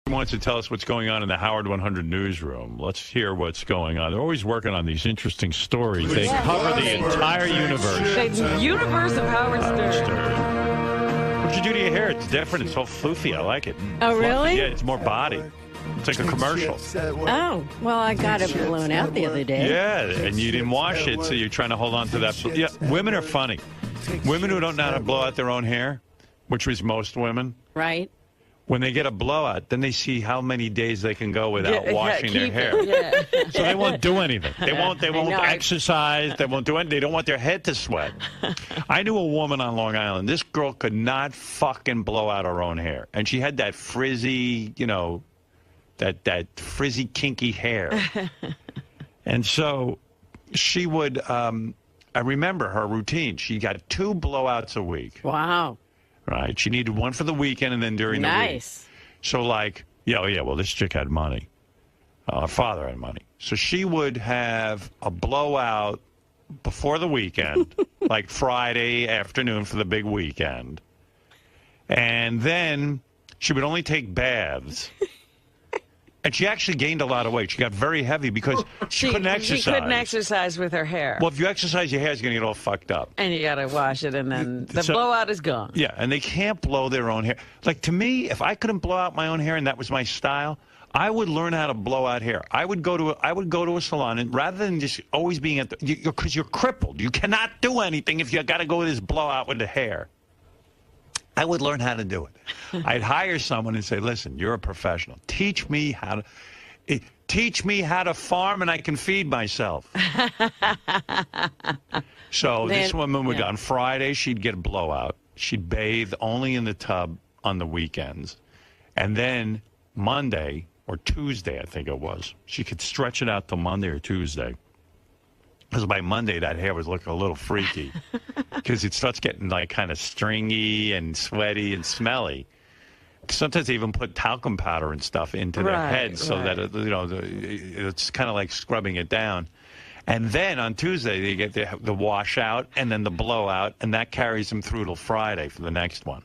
Wants to tell us what's going on in the Howard 100 newsroom. Let's hear what's going on. They're always working on these interesting stories. They cover the entire universe. The universe of Howard Stern. What'd you do to your hair? It's different. It's all floofy. I like it. Oh, really? Yeah, it's more body. It's like a commercial. Oh, well, I got it blown out the other day. Yeah, and you didn't wash it, so you're trying to hold on to that. Yeah, women are funny. Women who don't know how to blow out their own hair, which was most women. Right. When they get a blowout, then they see how many days they can go without washing their hair. Yeah. So they won't do anything. They won't exercise. They won't do anything. They don't want their head to sweat. I knew a woman on Long Island. This girl could not fucking blow out her own hair. And she had that frizzy, that frizzy, kinky hair. And so she would, I remember her routine. She got 2 blowouts a week. Wow. Right. She needed one for the weekend and then during the week. Nice. So well, this chick had money. Her father had money. So she would have a blowout before the weekend, like Friday afternoon for the big weekend. And then she would only take baths. And she actually gained a lot of weight. She got very heavy because she couldn't exercise. She couldn't exercise with her hair. Well, if you exercise, your hair's going to get all fucked up. And you got to wash it, and then the blowout is gone. Yeah, and they can't blow their own hair. Like, to me, if I couldn't blow out my own hair and that was my style, I would learn how to blow out hair. I would go to a salon, and rather than just always being at the... Because you're crippled. You cannot do anything if you got to go with this blowout with the hair. I would learn how to do it. I'd hire someone and say, listen, you're a professional. Teach me how to farm and I can feed myself. So this woman would, on Friday, she'd get a blowout. She'd bathe only in the tub on the weekends. And then Monday or Tuesday, I think it was, she could stretch it out till Monday or Tuesday. Because by Monday, that hair was looking a little freaky. Because it starts getting like kind of stringy and sweaty and smelly. Sometimes they even put talcum powder and stuff into their heads so that it's kind of like scrubbing it down. And then on Tuesday, they get the washout and then the blowout, and that carries them through till Friday for the next one.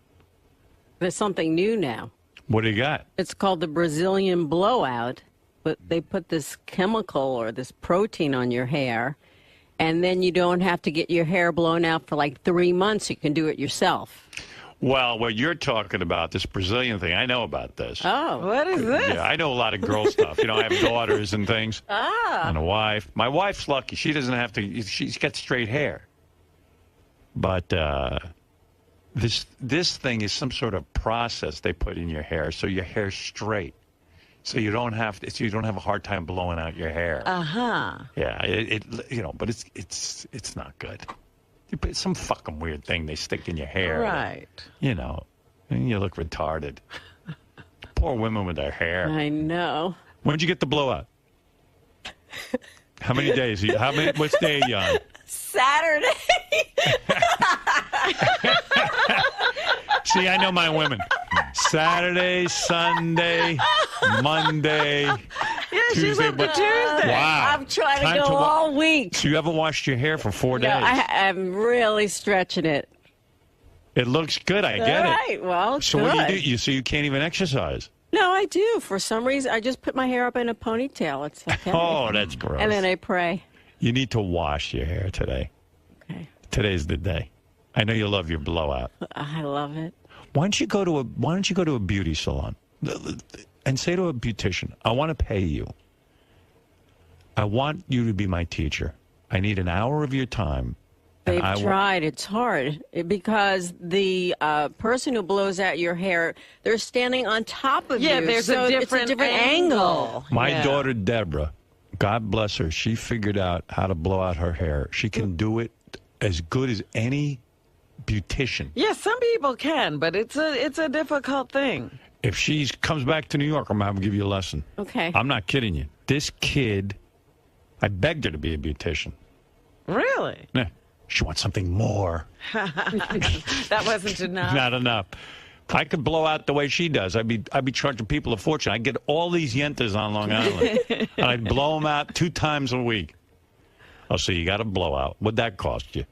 There's something new now. What do you got? It's called the Brazilian blowout, but they put this chemical or this protein on your hair. And then you don't have to get your hair blown out for like 3 months. You can do it yourself. Well, what you're talking about, this Brazilian thing, I know about this. Oh. What is this? Yeah, I know a lot of girl stuff. I have daughters and things. And a wife. My wife's lucky. She doesn't have to. She's got straight hair. But this thing is some sort of process they put in your hair so your hair's straight. So you don't have a hard time blowing out your hair. Yeah, but it's not good. It's some fucking weird thing they stick in your hair. Right. And you look retarded. Poor women with their hair. I know. When'd you get the blowout? How many days? What's day are you on? Saturday. See, I know my women. Saturday, Sunday, Monday, Yeah, Tuesday. she's up to Tuesday. Wow. I'm trying to go all week. So you haven't washed your hair for 4 days. No, I'm really stretching it. It looks good. I get all it. right, well, So good. what do you do? So you can't even exercise. No, I do. For some reason, I just put my hair up in a ponytail. It's okay. Oh, that's gross. And then I pray. You need to wash your hair today. Okay. Today's the day. I know you love your blowout. I love it. Why don't you go to a beauty salon and say to a beautician, I want to pay you. I want you to be my teacher. I need an hour of your time. They've tried. It's hard because the person who blows out your hair, they're standing on top of you. Yeah, there's a different angle. My daughter, Deborah, God bless her, she figured out how to blow out her hair. She can do it as good as any beautician. Yeah, some people can, but it's a difficult thing. If she comes back to New York, I'm going to give you a lesson. Okay. I'm not kidding you. This kid, I begged her to be a beautician. Really? Yeah. She wants something more. That wasn't enough. Not enough. I could blow out the way she does. I'd be charging people a fortune. I'd get all these yentas on Long Island, and I'd blow them out 2 times a week. Oh, so you got a blowout. What'd that cost you?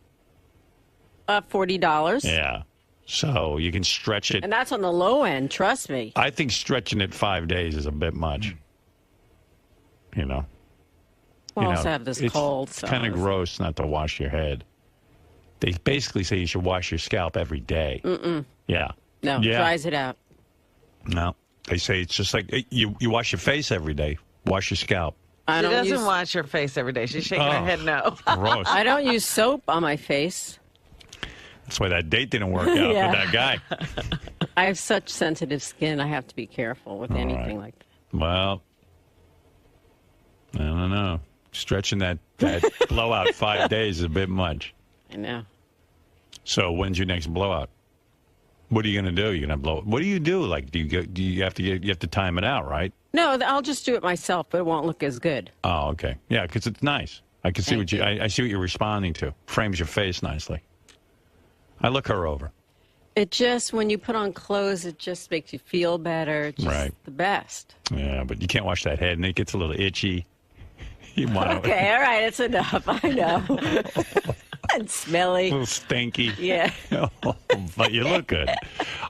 $40. Yeah. So you can stretch it. And that's on the low end, trust me. I think stretching it 5 days is a bit much. You know. Well, I also have this cold. It's kind of gross not to wash your head. They basically say you should wash your scalp every day. Yeah. No, dries it out. No. They say it's just like you wash your face every day. Wash your scalp. She doesn't wash her face every day. She's shaking her head no. Gross. I don't use soap on my face. That's why that date didn't work out with that guy. I have such sensitive skin. I have to be careful with anything like that. Well, I don't know. Stretching that blowout 5 days is a bit much. I know. So when's your next blowout? What are you going to do? You're going to blow it. What do you do? Like, you have to time it out, right? No, I'll just do it myself, but it won't look as good. Oh, okay. Yeah, because it's nice. I can see I see what you're responding to. Frames your face nicely. I look her over. It just, when you put on clothes, it just makes you feel better. It's just the best. Yeah, but you can't wash that head, and it gets a little itchy. You want okay, all right, it's enough. I know. And smelly. A little stinky. Yeah. But you look good.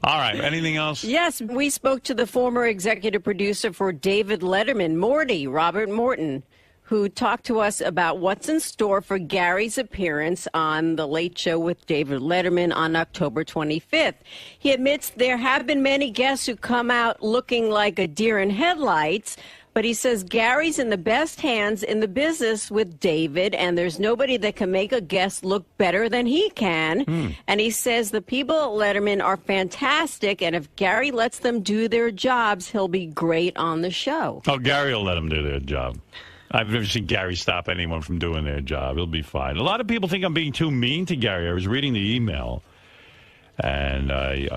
All right, anything else? Yes, we spoke to the former executive producer for David Letterman, Robert Morton, who talked to us about what's in store for Gary's appearance on The Late Show with David Letterman on October 25th. He admits there have been many guests who come out looking like a deer in headlights, but he says Gary's in the best hands in the business with David, and there's nobody that can make a guest look better than he can. And he says the people at Letterman are fantastic, and if Gary lets them do their jobs, he'll be great on the show. Oh, Gary will let them do their job. I've never seen Gary stop anyone from doing their job. He'll be fine. A lot of people think I'm being too mean to Gary. I was reading the email, and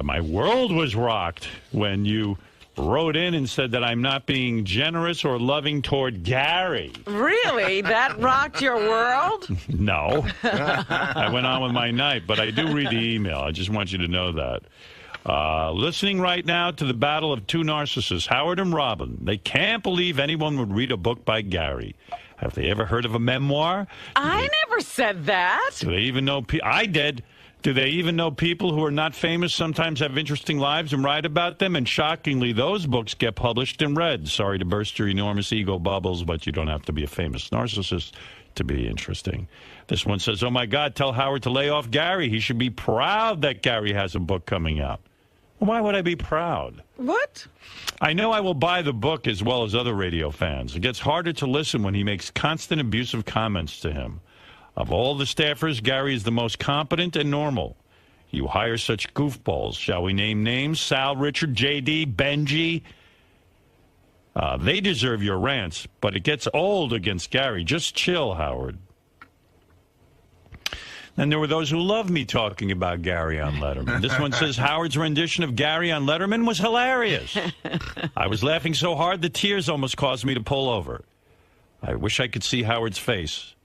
my world was rocked when you wrote in and said that I'm not being generous or loving toward Gary. Really? That rocked your world? No. I went on with my night, but I do read the email. I just want you to know that. Listening right now to the battle of two narcissists, Howard and Robin. They can't believe anyone would read a book by Gary. Have they ever heard of a memoir? I never said that. Do they even know? I did. Do they even know people who are not famous sometimes have interesting lives and write about them? And shockingly, those books get published and read. Sorry to burst your enormous ego bubbles, but you don't have to be a famous narcissist to be interesting. This one says, oh, my God, tell Howard to lay off Gary. He should be proud that Gary has a book coming out. Why would I be proud? What? I know I will buy the book as well as other radio fans. It gets harder to listen when he makes constant abusive comments to him. Of all the staffers, Gary is the most competent and normal. You hire such goofballs. Shall we name names? Sal, Richard, J.D., Benji. They deserve your rants, but it gets old against Gary. Just chill, Howard. And there were those who loved me talking about Gary on Letterman. This one says, Howard's rendition of Gary on Letterman was hilarious. I was laughing so hard the tears almost caused me to pull over. I wish I could see Howard's face.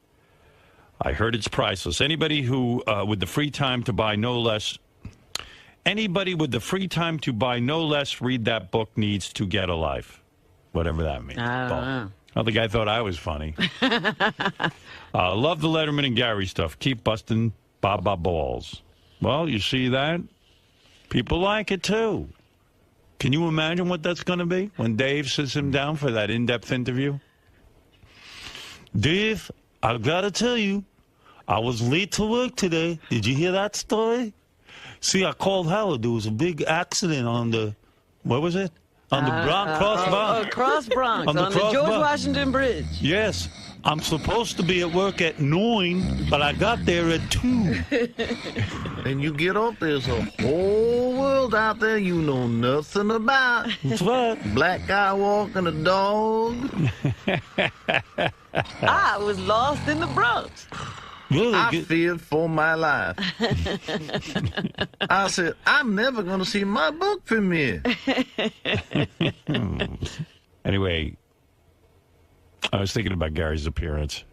I heard it's priceless. Anybody who, with the free time to buy no less, read that book needs to get a life. Whatever that means. I don't know. Well, the guy thought I was funny. Love the Letterman and Gary stuff. Keep busting Baba balls. Well, you see that? People like it, too. Can you imagine what that's going to be when Dave sits him down for that in-depth interview? Dave, I've got to tell you, I was late to work today. Did you hear that story? See, I called Howard. There was a big accident on the, what was it? On the Cross Bronx. Cross Bronx, on the George Washington Bridge. Yes. I'm supposed to be at work at 9, but I got there at 2. And you get up, there's a whole world out there you know nothing about. That's right. Black guy walking a dog. I was lost in the Bronx. Really I feared for my life. I said, I'm never going to see my book premiere. Anyway, I was thinking about Gary's appearance.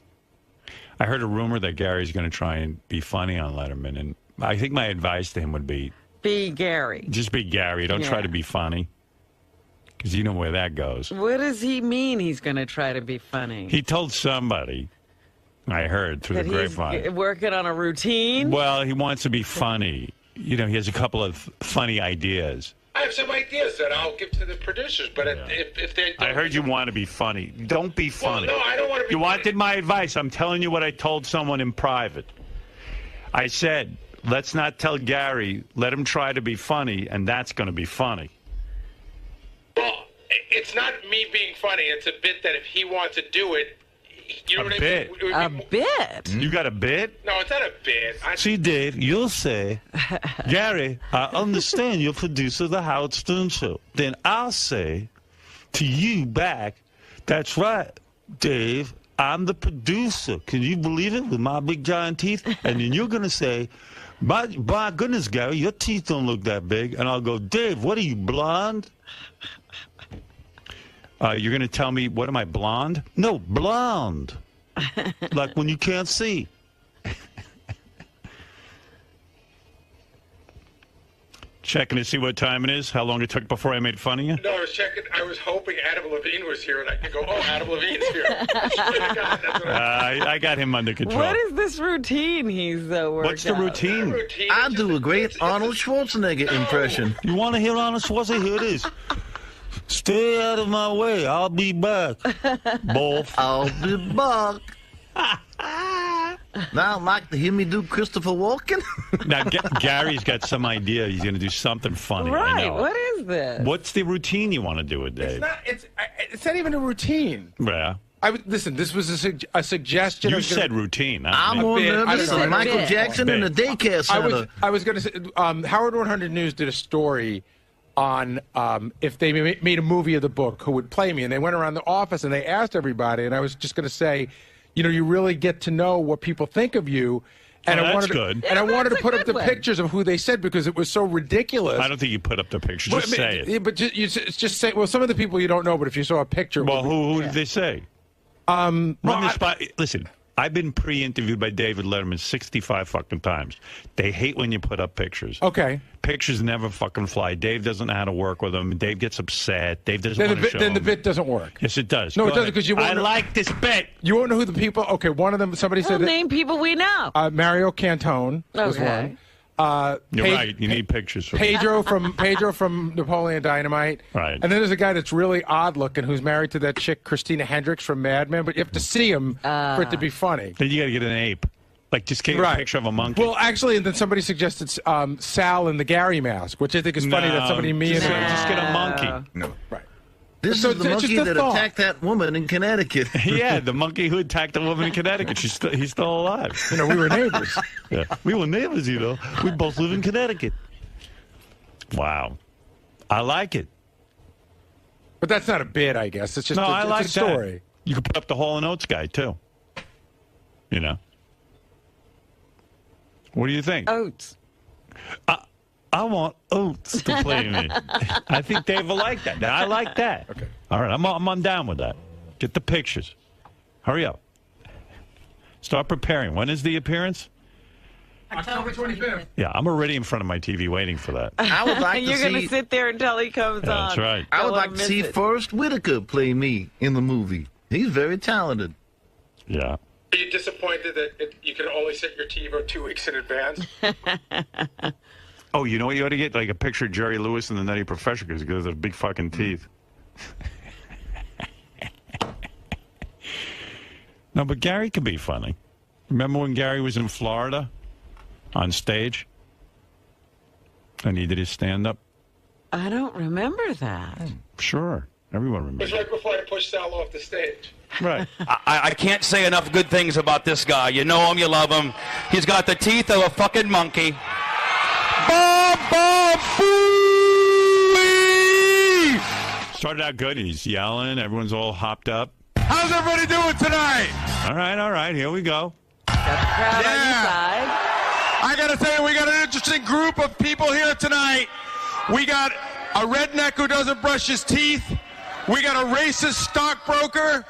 I heard a rumor that Gary's going to try and be funny on Letterman, and I think my advice to him would be... Be Gary. Just be Gary. Don't try to be funny, because you know where that goes. What does he mean he's going to try to be funny? He told somebody... I heard through that the grapevine. He's working on a routine? Well, he wants to be funny. he has a couple of funny ideas. I have some ideas that I'll give to the producers, but if they don't... I heard you want to be funny. Don't be funny. Well, no, I don't want to be You funny. wanted my advice. I'm telling you what I told someone in private. I said, let's not tell Gary. Let him try to be funny, and that's going to be funny. Well, it's not me being funny. It's a bit that if he wants to do it, you know what bit. I mean? A bit? You got a bit? No, it's not a bit. See, Dave, you'll say, Gary, I understand you're producer of the Howard Stern Show. Then I'll say to you back, that's right, Dave, I'm the producer. Can you believe it with my big giant teeth? And then you're going to say, my goodness, Gary, your teeth don't look that big. And I'll go, Dave, what are you, blonde? You're going to tell me, what am I, blonde? No, blonde. Like when you can't see. Checking to see what time it is, how long it took before I made fun of you? No, I was checking. I was hoping Adam Levine was here, and I could go, oh, Adam Levine's here. I swear to God, that's what I got him under control. What is this routine he's working What's the routine? I do a great Arnold Schwarzenegger impression. You want to hear Arnold Schwarzenegger? Here it is. Stay out of my way. I'll be back. Both. I'll be back. Now, like to hear me do Christopher Walken? Now, Gary's got some idea. He's going to do something funny. I Right. know. What is this? What's the routine you want to do with Dave? It's not even a routine. Yeah. Listen, this was a suggestion. You said routine. I'm not more me. nervous I don't know. than Michael Bit. Jackson in a daycare center. I was going to say, Howard 100 News did a story on if they made a movie of the book, who would play me. And they went around the office and they asked everybody. And I was just going to say, you really get to know what people think of you. And Oh, I that's wanted good. And I wanted to that's a put up good the one. pictures of who they said because it was so ridiculous. I don't think you put up the picture. Just say it. Yeah, but just say. Well, some of the people you don't know, but if you saw a picture, it Well, would be- who did they say? Run this by. Listen, I've been pre-interviewed by David Letterman 65 fucking times. They hate when you put up pictures. Okay. Pictures never fucking fly. Dave doesn't know how to work with them. Dave gets upset. Dave doesn't Then want the to bit, show then the them. bit doesn't work. Yes, it does. No, Go it doesn't ahead. because you won't I know- like this bit. You won't know who the people. Okay, one of them. Somebody Well, said that name people we know. Mario Cantone was Okay. one. You're right. You need pictures. For Pedro from Napoleon Dynamite. Right. And then there's a guy that's really odd looking who's married to that chick Christina Hendricks from Mad Men, but you have to see him for it to be funny. Then you got to get an ape. Like, just get a picture of a monkey. Well, actually, and then somebody suggested Sal in the Gary mask, which I think is funny that somebody me just, and just get a monkey. No, right. This So is the it's just monkey a that thought. attacked that woman in Connecticut. Yeah, the monkey who attacked a woman in Connecticut. He's still alive. We were neighbors. Yeah. We were neighbors, We both live in Connecticut. Wow. I like it. But that's not a bit, I guess. It's just I like it's a story. that. You could put up the Hall & Oates guy, too. What do you think? Oats. I want Oates to play me. I think Dave will like that. I like that. Okay. All right, I'm down with that. Get the pictures. Hurry up. Start preparing. When is the appearance? October 25th. Yeah, I'm already in front of my TV waiting for that. I would like to You're going to see. sit there until he comes on. That's right. I would Don't like wanna to see miss it. Forrest Whitaker play me in the movie. He's very talented. Yeah. Are you disappointed that you can only set your TiVo 2 weeks in advance? Oh, you know what you ought to get? Like a picture of Jerry Lewis and the Nutty Professor because he has those big fucking teeth. No, but Gary could be funny. Remember when Gary was in Florida on stage and he did his stand-up? I don't remember that. Sure. Everyone It remembers. was right before I pushed Sal off the stage. Right. I can't say enough good things about this guy. You know him, you love him. He's got the teeth of a fucking monkey. Bob, Booey! Started out good. He's yelling. Everyone's all hopped up. How's everybody doing tonight? All right. Here we go. Crowd on your Yeah. side. I gotta tell you, we got an interesting group of people here tonight. We got a redneck who doesn't brush his teeth. We got a racist stockbroker.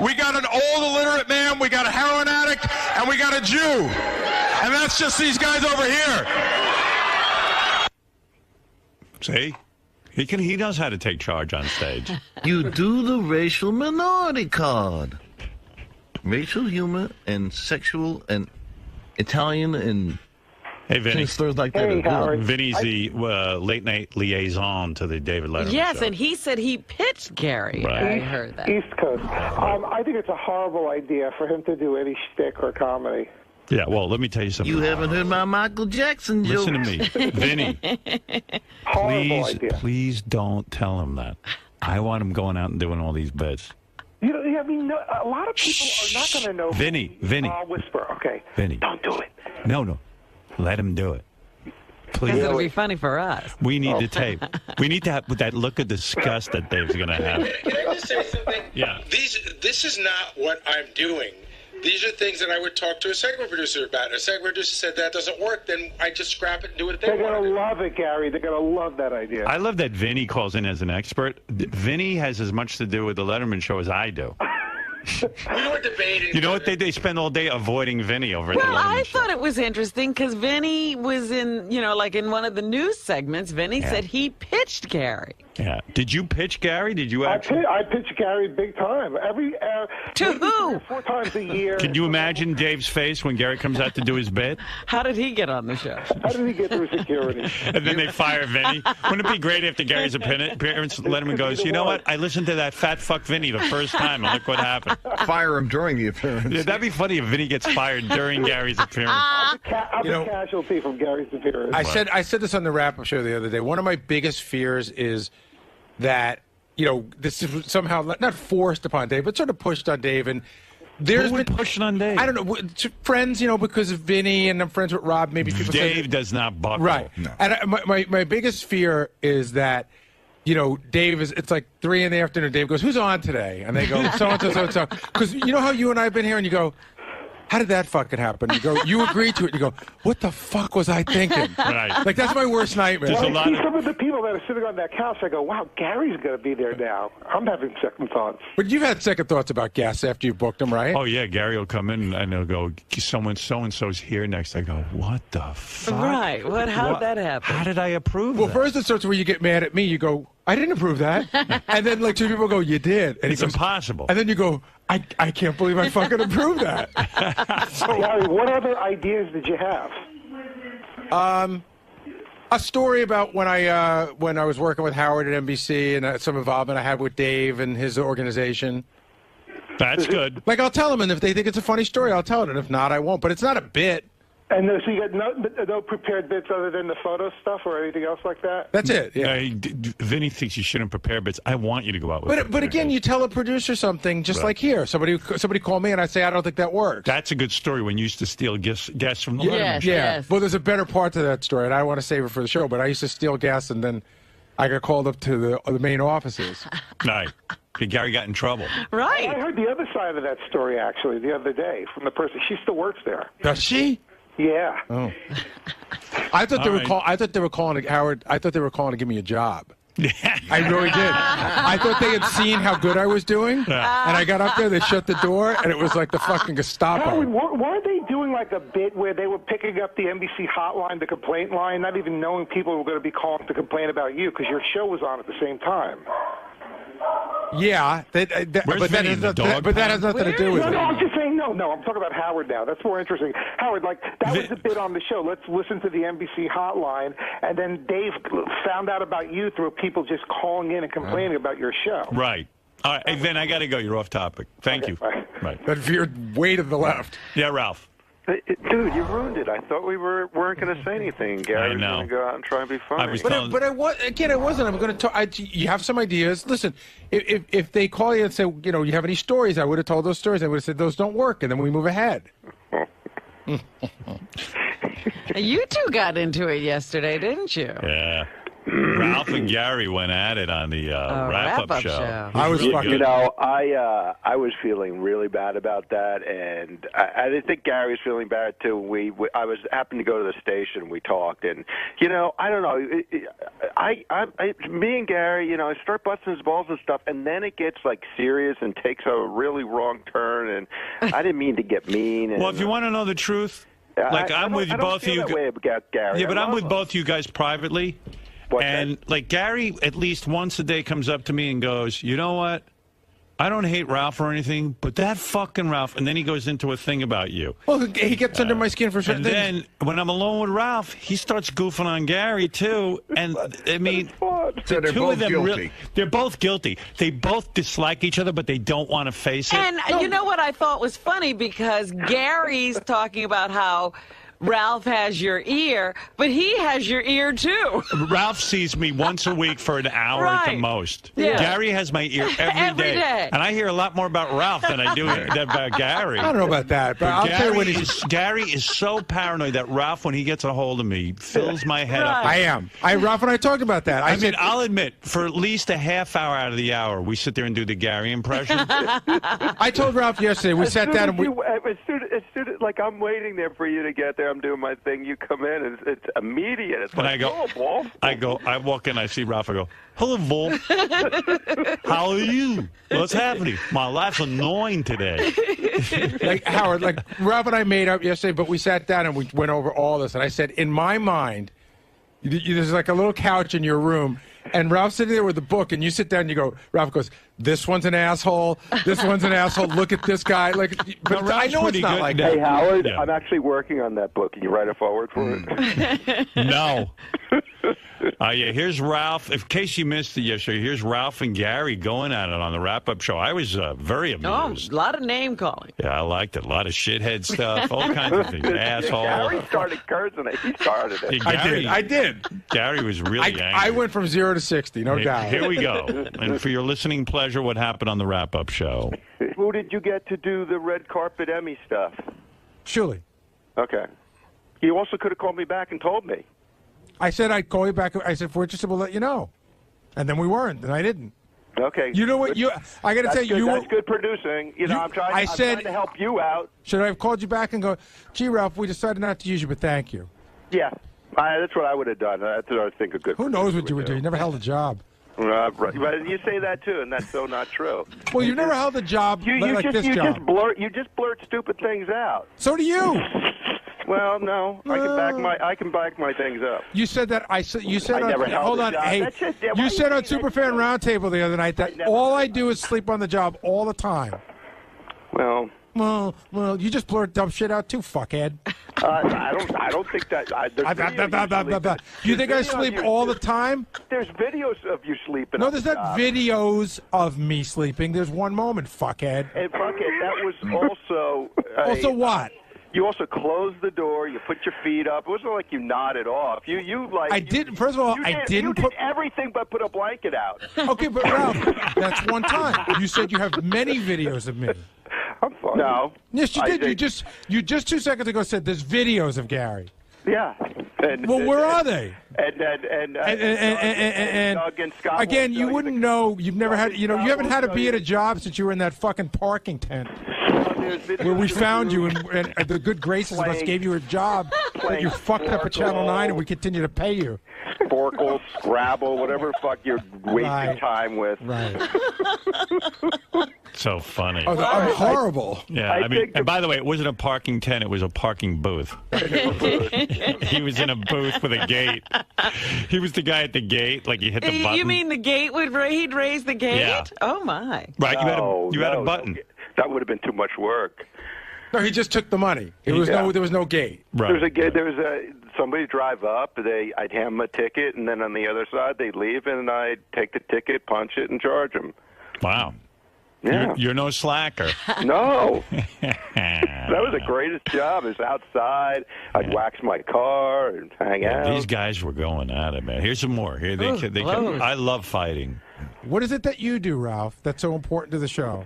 We got an old illiterate man. We got a heroin addict, and we got a Jew. And that's just these guys over here. See? He knows how to take charge on stage. You do the racial minority card. Racial humor and sexual and Italian and Hey, Vinny. Sisters like that Hey, are good. Howard. Vinny's the late night liaison to the David Letterman Yes, show. and he said he pitched Gary. Right. I heard that. East Coast. I think it's a horrible idea for him to do any shtick or comedy. Yeah, well, let me tell you something. You haven't heard my Michael Jackson joke. Listen to me. Vinny, Horrible idea. please don't tell him that. I want him going out and doing all these bits. You know, I mean, a lot of people are not going to know. Vinny. I'll whisper. Okay. Vinny. Don't do it. No. Let him do it. Because Please. it'll be funny for us. We need the tape. We need to have that look of disgust that Dave's going to have. Can I just say something? Yeah. This is not what I'm doing. These are things that I would talk to a segment producer about. If a segment producer said that doesn't work, then I just scrap it and do it if they They're want going to to do. love it, Gary. They're going to love that idea. I love that Vinny calls in as an expert. Vinny has as much to do with the Letterman show as I do. We were debating. You know what? They spend all day avoiding Vinny over at the Well, Letterman I show. thought it was interesting because Vinny was in, like in one of the news segments, Vinny said he pitched Gary. Yeah. Did you pitch Gary? Did you I actually? pitch Gary big time. To maybe who? 4 times a year. Can you imagine Dave's face when Gary comes out to do his bit? How did he get on the show? How did he get through security? And then they fire Vinny. Wouldn't it be great after Gary's appearance, Letterman goes, you know what? I listened to that fat fuck Vinny the first time, and look what happened. Fire him during the appearance. Yeah, that'd be funny if Vinny gets fired during Gary's appearance. I'm You know- a casualty from Gary's appearance. I said this on the wrap-up show the other day. One of my biggest fears is that this is somehow not forced upon Dave, but sort of pushed on Dave. And there's Who would been push it on Dave? I don't know, friends, because of Vinny, and I'm friends with Rob. Maybe people say Dave does not buckle. right. No. And my biggest fear is that. Dave it's like 3 PM. Dave goes, "Who's on today?" And they go, "So and so, so and so." Because you know how you and I have been here, and you go, "How did that fucking happen?" You go, "You agreed to it." You go, "What the fuck was I thinking?" Right. Like that's my worst nightmare. There's a Well, I lot see of- some of the people that are sitting on that couch. I go, "Wow, Gary's going to be there now." I'm having second thoughts. But you've had second thoughts about guests after you booked them, right? Oh, yeah, Gary will come in and he'll go, someone so-and-so's here next. I go, what the fuck? Right. How'd What? that happen? How did I approve Well, that? first it starts where you get mad at me. You go, "I didn't approve that," and then like 2 people go, "You did," and he It's goes, impossible. And then you go, I can't believe I fucking approved that." Gary, what other ideas did you have? A story about when I was working with Howard at NBC and some involvement I had with Dave and his organization. That's good. Like I'll tell them, and if they think it's a funny story, I'll tell it, and if not, I won't. But it's not a bit. And so you got no prepared bits other than the photo stuff or anything else like that? That's it. Yeah. Vinny thinks you shouldn't prepare bits. I want you to go out with But again, you tell a producer something, just Right. like here. Somebody called me, and I say, "I don't think that works." That's a good story when you used to steal guests from the Yes. Letterman show. Yeah. Yes. Well, there's a better part to that story, and I don't want to save it for the show. But I used to steal gas, and then I got called up to the main offices. Right. Gary got in trouble. I Right. heard the other side of that story actually the other day from the person. She still works there. Does she? Yeah. Oh. I thought they All were right. I thought they were calling Howard. I thought they were calling to give me a job. I really did. I thought they had seen how good I was doing, and I got up there. They shut the door, and it was like the fucking Gestapo. Howard, weren't they doing like a bit where they were picking up the NBC hotline, the complaint line, not even knowing people were going to be calling to complain about you because your show was on at the same time? Yeah, Where's but that Vinny, has the nothing. dog But that has pound? nothing to do with No, it. I'm just saying, no, I'm talking about Howard now. That's more interesting. Howard, like, that was the bit on the show. Let's listen to the NBC hotline. And then Dave found out about you through people just calling in and complaining about your show. Right. All right. Hey, Vin, I got to go. You're off topic. Thank you. bye. Right. That veered way to the left. Yeah, Ralph. Dude, you ruined it. I thought we weren't going to say anything. Gary was know. going to go out and try and be funny. I was But I wasn't. I'm going to talk. You have some ideas. Listen, if they call you and say, you have any stories, I would have told those stories. I would have said those don't work, and then we move ahead. You two got into it yesterday, didn't you? Yeah. Ralph and Gary went at it on the wrap-up wrap-up show. show. It was I was really fucking- good. I was feeling really bad about that, and I didn't think Gary was feeling bad too. I happened to go to the station. We talked, and I don't know. Me and Gary, I start busting his balls and stuff, and then it gets like serious and takes a really wrong turn. And I didn't mean to get mean. And, Well, if you want to know the truth, like I'm with both of you. I don't feel that way about Gary. Yeah, but I I'm love with him. both you guys privately. What's And that? like Gary, at least once a day comes up to me and goes, "You know what? I don't hate Ralph or anything, but that fucking Ralph. And then he goes into a thing about you. Well, he gets under my skin for certain And things. then when I'm alone with Ralph, he starts goofing on Gary too. And I mean, So the they're two both of them guilty. they're both guilty. They both dislike each other, but they don't want to face it. And you know what I thought was funny, because Gary's talking about how Ralph has your ear, but he has your ear too. Ralph sees me once a week for an hour at the Right. most. Yeah. Gary has my ear every day. And I hear a lot more about Ralph than I do about Gary. I don't know about that, but I'll tell you what Gary is so paranoid that Ralph, when he gets a hold of me, fills my head up. I am. Ralph and I talked about that. I mean, I'll admit, for at least a half hour out of the hour, we sit there and do the Gary impression. I told Ralph yesterday, we sat down and we... As soon as, like, I'm waiting there for you to get there, I'm doing my thing, you come in, and it's immediate. It's And like, I go, oh, Wolf. I walk in, I see Ralph, I go, hello, Wolf. How are you? What's happening? My life's annoying today. Like, Howard, like, Ralph and I made up yesterday, but we sat down and we went over all this. And I said, in my mind, there's like a little couch in your room, and Ralph's sitting there with a book, and you sit down and you go, Ralph goes, this one's an asshole, this one's an asshole, look at this guy. Like, but I know it's not like that. Hey, Howard, Yeah. I'm actually working on that book. Can you write a forward for it? No. Yeah, here's Ralph. In case you missed it yesterday, here's Ralph and Gary going at it on the wrap-up show. I was very Oh, amused. a lot of name calling. Yeah, I liked it. A lot of shithead stuff, all kinds of things. Asshole. Gary started cursing it. He started it. Yeah, I did. Gary was really angry. I went from 0 to 60, no doubt. Here we go. And for your listening pleasure, what happened on the wrap-up show? Who did you get to do the red carpet Emmy stuff? Surely. Okay. You also could have called me back and told me. I said I'd call you back. I said, if we're interested, we'll let you know. And then we weren't, and I didn't. Okay. You know what? I got to tell you, that's good producing. You know, I'm trying to help you out. Should I have called you back and go, gee, Ralph, we decided not to use you, but thank you. Yeah. That's what I would have done. That's what I think a good Who knows what you would do? You never held a job. Right. But you say that, too, and that's so not true. Well, you never held a job like this job. You just blurt stupid things out. So do you. Well, no, I can back my things up. You said that you said I never held hold a on, job. hey, That's it. Yeah, you why said you on say that Superfan too? Roundtable the other night that all I do is sleep on the job all the time. Well, you just blurt dumb shit out too, fuckhead. I don't think that. You think I sleep all the time? There's videos of you sleeping. No, on there's the not job. videos of me sleeping. There's one moment, fuckhead. And fuck it, that was also. Also what? You also closed the door. You put your feet up. It wasn't like you nodded off. You like. I didn't. First of all, I didn't you put did everything but put a blanket out. Okay, but Ralph, that's one time. You said you have many videos of me. I'm fine. No. Yes, you did. You just 2 seconds ago said there's videos of Gary. Yeah. Well, where are they? And Doug and Scott. Again, you wouldn't know. You've never had. You haven't had to be at a job since you were in that fucking parking tent where we found you, and the good graces of us gave you a job that you fucked up at Channel 9, and we continue to pay you. Sporkle, Scrabble, whatever the fuck you're wasting time with. Right. So funny. Oh, I'm horrible. Yeah, I mean, and by the way, it wasn't a parking tent; it was a parking booth. He was in a booth with a gate. He was the guy at the gate, like you hit the button. You mean the gate he'd raise the gate? Yeah. Oh my! Right, you had a button. That would have been too much work. No, he just took the money. There was no gate. Right. There was somebody drive up. I'd hand them a ticket, and then on the other side they'd leave, and I'd take the ticket, punch it, and charge them. Wow. Yeah. You're no slacker. No. That was the greatest job. Is outside. I'd wax my car and hang out. These guys were going at it, man. Here's some more. Here they I love fighting. What is it that you do, Ralph, that's so important to the show?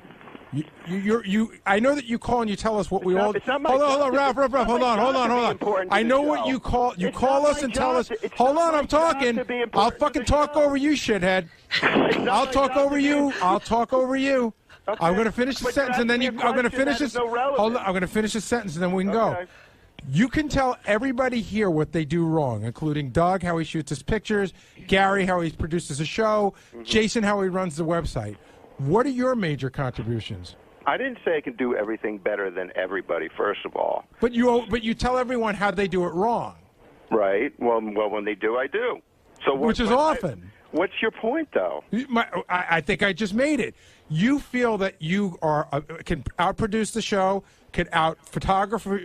I know that you call and you tell us what we all. It's not my hold on, job. Ralph, hold on. I know what you call. You call us and tell us. Hold on, I'm talking. I'll fucking talk over you, shithead. I'll talk over you. I'll talk over you. Okay. I'm going to finish the sentence, and then I'm going to finish this. Hold on, I'm going to finish the sentence, and then we can go. You can tell everybody here what they do wrong, including Doug, how he shoots his pictures, Gary, how he produces a show, Jason, how he runs the website. What are your major contributions? I didn't say I can do everything better than everybody, first of all. But you tell everyone how they do it wrong. Right. Well, when they do, I do. So Which is often. What's your point, though? I think I just made it. you feel that you are can outproduce the show, can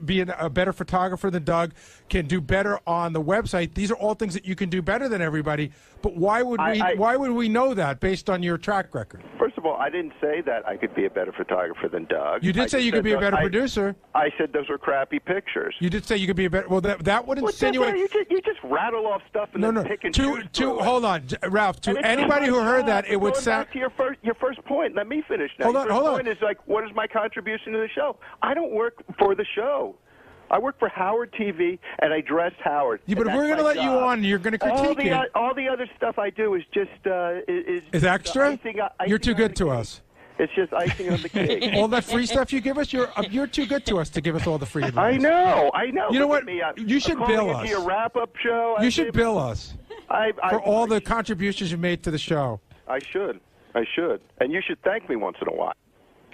be a better photographer than Doug, can do better on the website. These are all things that you can do better than everybody. But why would we know that based on your track record? First of all, I didn't say that I could be a better photographer than Doug. You did say you could be a better producer. I said those were crappy pictures. You did say you could be a better. Well, that would insinuate. You just rattle off stuff and then pick and choose. Hold on, Ralph. To anybody who heard that, it would sound. Back to your first point. Let me finish now. Hold on. Your point is like, what is my contribution to the show? I don't work for the show. I work for Howard TV, and I dress Howard. Yeah, but if we're going to let you on, you're going to critique it. All the other stuff I do is just is extra. You're too good to us. It's just icing on the cake. All that free stuff you give us, you're too good to us to give us all the free advice. I know. You know what? You should bill us. Your wrap-up show. You should bill us for all the contributions you made to the show. I should, and you should thank me once in a while.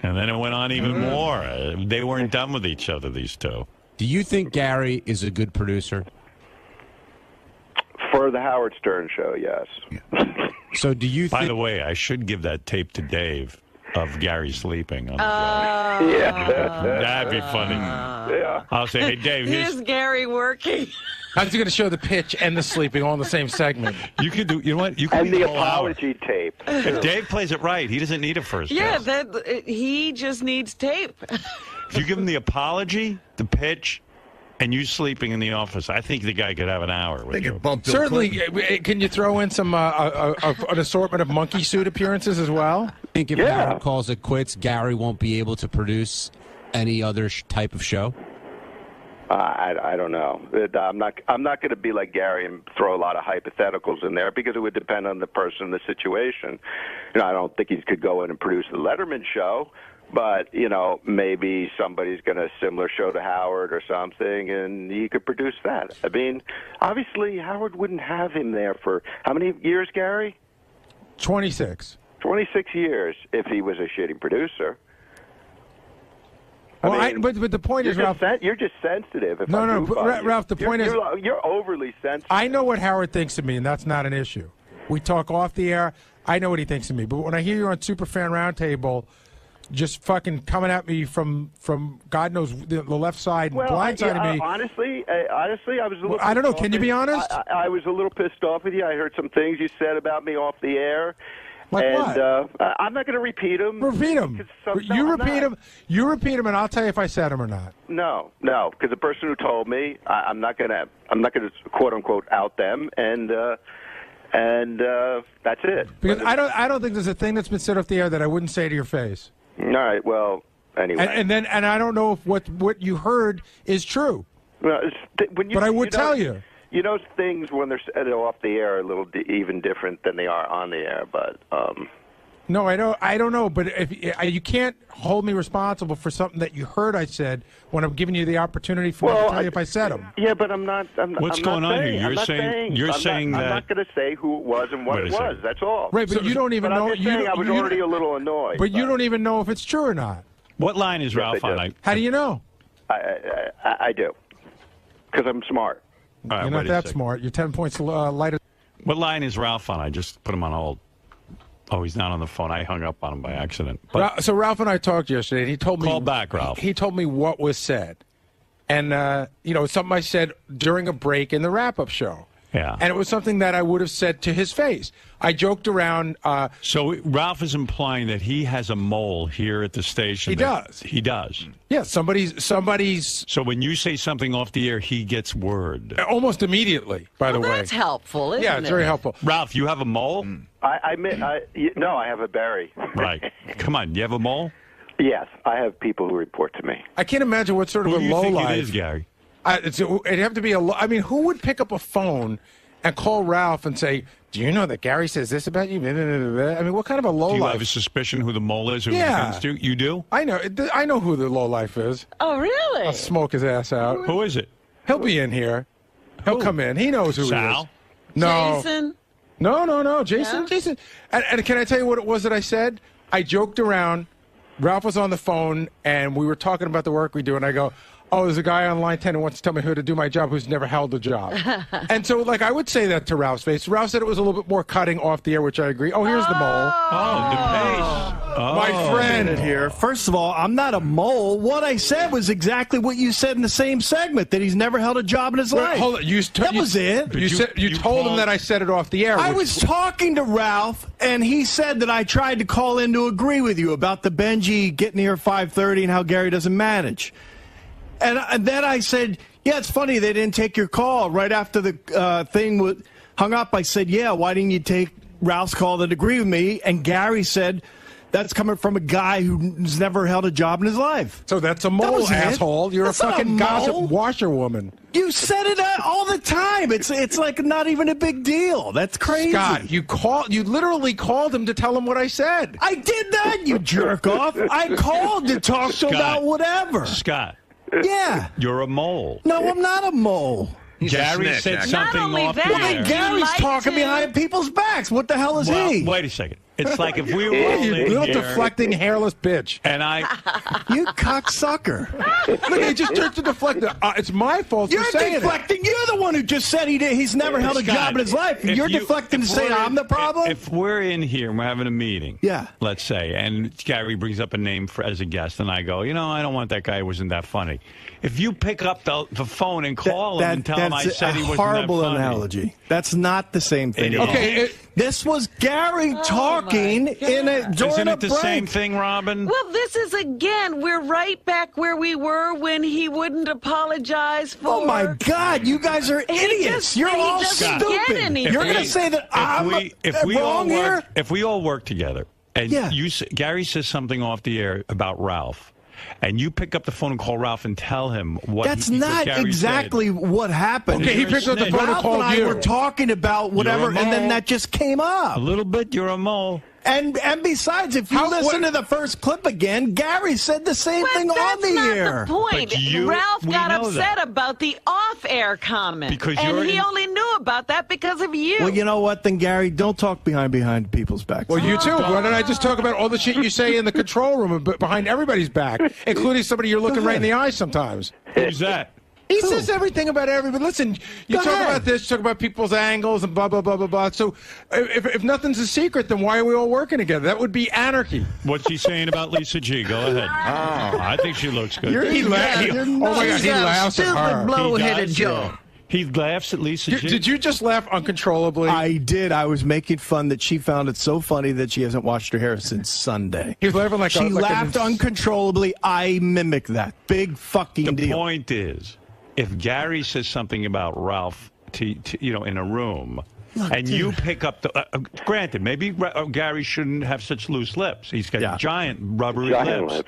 And then it went on even more. They weren't done with each other, these two. Do you think Gary is a good producer? For the Howard Stern show, yes. So do you think... By the way, I should give that tape to Dave of Gary sleeping on the yeah. That'd be funny. Yeah. I'll say, hey, Dave, here's Gary working. I was going to show the pitch and the sleeping all in the same segment. You could do, you know what? You could and the apology tape. If Dave plays it right, he doesn't need a first guest. He just needs tape. If you give him the apology, the pitch, and you sleeping in the office, I think the guy could have an hour with you. Certainly, can you throw in some an assortment of monkey suit appearances as well? I think if Howard calls it quits, Gary won't be able to produce any other type of show? I don't know. I'm not going to be like Gary and throw a lot of hypotheticals in there because it would depend on the person and the situation. I don't think he could go in and produce the Letterman show, but maybe somebody's going to similar show to Howard or something, and he could produce that. I mean, obviously Howard wouldn't have him there for how many years, Gary? 26. 26 years if he was a shitty producer. Well, but the point is, Ralph, you're just sensitive. No, Ralph, the point is, you're overly sensitive. I know what Howard thinks of me, and that's not an issue. We talk off the air. I know what he thinks of me. But when I hear you on Superfan Roundtable, just fucking coming at me from God knows the left side and blindsiding me. Honestly, I was a little. I don't know. Can you be honest? I was a little pissed off with you. I heard some things you said about me off the air. Like what? I'm not going to repeat them. Repeat them. You repeat them, and I'll tell you if I said them or not. No, because the person who told me, I'm not going to quote unquote out them, and that's it. Because I don't think there's a thing that's been said off the air that I wouldn't say to your face. All right. Well, anyway. And I don't know if what you heard is true. Well, but I would tell you. Things when they're said off the air are a little even different than they are on the air. But no, I don't know. But if you can't hold me responsible for something that you heard I said when I'm giving you the opportunity for me to tell you if I said them. Yeah, but I'm not. What's going on here? You're saying that I'm not going to say who it was and what it was. That's all. Right, but you don't even know. I was already a little annoyed. But you don't even know if it's true or not. What line is Ralph on? How do you know? I do, because I'm smart. Right, you're not that smart. You're 10 points lighter. What line is Ralph on? I just put him on hold. Oh, he's not on the phone. I hung up on him by accident. But so Ralph and I talked yesterday, and he told me... Call back, Ralph. He told me what was said. And, something I said during a break in the wrap-up show. Yeah. And it was something that I would have said to his face. I joked around. So Ralph is implying that he has a mole here at the station. He does. He does. Yeah, somebody's. So when you say something off the air, he gets word. Almost immediately, by the way. That's helpful, isn't it? Yeah, it's very helpful. Ralph, you have a mole? No, I have a berry. Right. Come on, you have a mole? Yes, I have people who report to me. I can't imagine what sort of Who a do you low think life. it is, Gary? It'd have to be who would pick up a phone and call Ralph and say, "Do you know that Gary says this about you?" I mean, what kind of a low life? Do you have a suspicion who the mole is? You do? I know who the low life is. Oh, really? I'll smoke his ass out. Who is it? He'll be in here. He'll come in. He knows who Sal? he is. No. Jason? No. Jason. Yeah? Jason. And can I tell you what it was that I said? I joked around. Ralph was on the phone, and we were talking about the work we do, and I go, oh, there's a guy on line 10 who wants to tell me who to do my job who's never held a job. And so, like, I would say that to Ralph's face. Ralph said it was a little bit more cutting off the air, which I agree. Oh, here's the mole. Oh, DePac. Oh. My friend. Here. First of all, I'm not a mole. What I said was exactly what you said in the same segment, that he's never held a job in his Wait, life. hold on. That was it. You told him that I said it off the air. I was talking to Ralph, and he said that I tried to call in to agree with you about the Benji getting here at 5:30 and how Gary doesn't manage. And then I said, yeah, it's funny they didn't take your call. Right after the thing hung up, I said, yeah, why didn't you take Ralph's call that agreed with me? And Gary said, that's coming from a guy who's never held a job in his life. So that's a mole, asshole. You're that's a fucking gossip washerwoman. You said it all the time. It's like not even a big deal. That's crazy. Scott, you literally called him to tell him what I said. I did not, you jerk off. I called to talk to him about whatever. Scott. Yeah. You're a mole. No, I'm not a mole. Gary said something off the Well, air. then Gary's talking behind people's backs. What the hell is he? Wait a second. It's like if we were all You in little here, deflecting hairless bitch. and I... You cocksucker. Look, he just turns to deflect. It's my fault You're for saying deflecting. You're the one who just said he's never held a Scott, job in his life. if You're you- deflecting to if say we're- I'm the problem? If we're in here and we're having a meeting, Yeah. let's say, and Gary brings up a name as a guest, and I go, I don't want that guy who wasn't that funny. If you pick up the phone and call him and tell him I said he wasn't that horrible funny. analogy. That's not the same thing. It at all. is. This was Gary talking during Isn't a it the break. same thing, Robin? Well, this is again, we're right back where we were when he wouldn't apologize for. Oh my God, you guys are idiots! You're all doesn't stupid. get anything. You're going to say that I'm wrong here? If we all work together, and Gary says something off the air about Ralph, and you pick up the phone and call Ralph and tell him what That's what not Gary exactly said. what happened. Okay, he picked up the phone and Ralph called and I you. were talking about whatever, You're a and then mole. that just came up. A little bit, you're a mole. And besides, if you listen to the first clip again, Gary said the same thing on the air. That's not the point. Ralph we got know upset that. about the off-air comment. Because and you're he in- only knew about that because of you. Well, you know what, then, Gary? Don't talk behind people's backs. Well, you too. Why don't I just talk about all the shit you say in the control room and behind everybody's back, including somebody you're looking right in the eye sometimes? Who's that? He says everything about everybody. Listen, you Go talk ahead. about this, you talk about people's angles and blah, blah, blah, blah, blah. So if nothing's a secret, then why are we all working together? That would be anarchy. What's he saying about Lisa G? Go ahead. Oh, I think she looks good. Oh, my God, he laughs at her. blow-headed He does, joke. He laughs at Lisa G. Did you just laugh uncontrollably? I did. I was making fun that she found it so funny that she hasn't washed her hair since Sunday. He was laughing like she a, like laughed an, uncontrollably. I mimicked that. Big fucking The deal. point is, if Gary says something about Ralph, in a room, and you pick up the. Granted, maybe Gary shouldn't have such loose lips. He's got giant rubbery lips.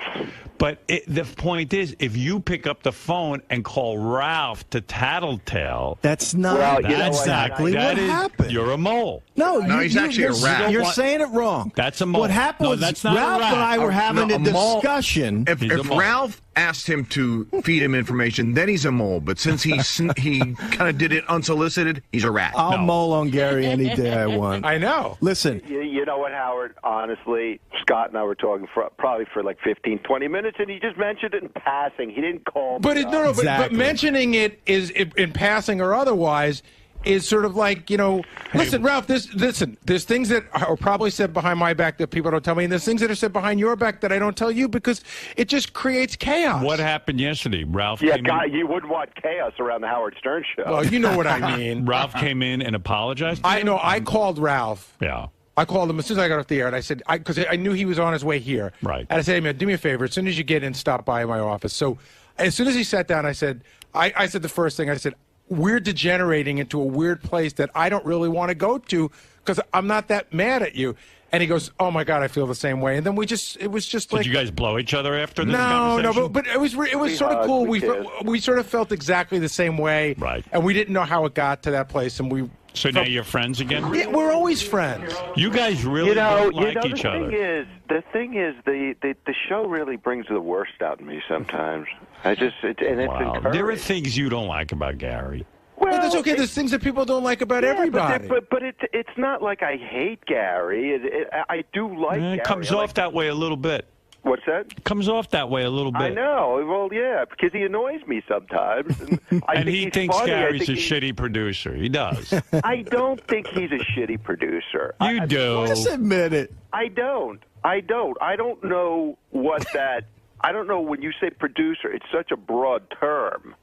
But the point is, if you pick up the phone and call Ralph to tattletale, that's not exactly what happened. You're a mole. No, he's actually a rat. You're saying it wrong. That's a mole. What happened No, was that's not a Ralph rat. and I were having a discussion. If Ralph asked him to feed him information, then he's a mole. But since he kind of did it unsolicited, he's a rat. I'll mole on Gary any day I want. I know. Listen. You know what, Howard? Honestly, Scott and I were talking probably for like 15, 20 minutes, and he just mentioned it in passing. He didn't call me. But mentioning it is in passing or otherwise is sort of like, listen, Ralph, there's things that are probably said behind my back that people don't tell me, and there's things that are said behind your back that I don't tell you because it just creates chaos. What happened yesterday? Ralph Yeah, came God, in. you wouldn't want chaos around the Howard Stern show. Well, you know what I mean. Ralph came in and apologized to I you? know. I called Ralph. Yeah. I called him as soon as I got off the air, and I said, because I knew he was on his way here. Right. And I said, hey, man, do me a favor. As soon as you get in, stop by my office. So as soon as he sat down, I said the first thing, I said, we're degenerating into a weird place that I don't really want to go to because I'm not that mad at you. And he goes, oh, my God, I feel the same way. And then it was just like. Did you guys blow each other after this No, conversation? but it was sort of cool. We sort of felt exactly the same way. Right. And we didn't know how it got to that place. And we. So now you're friends again? Yeah, we're always friends. You guys really don't like each other. The thing is, the show really brings the worst out in me sometimes. It's encouraging. There are things you don't like about Gary. Well, that's okay. There's things that people don't like about everybody. But it's not like I hate Gary. I do like Gary. It comes off that way a little bit. What's that? Comes off that way a little bit. I know. Well, yeah, because he annoys me sometimes. And, and he thinks funny. Gary's a shitty producer. He does. I don't think he's a shitty producer. You do. Just admit it. I don't. I don't know what that... I don't know when you say producer, it's such a broad term.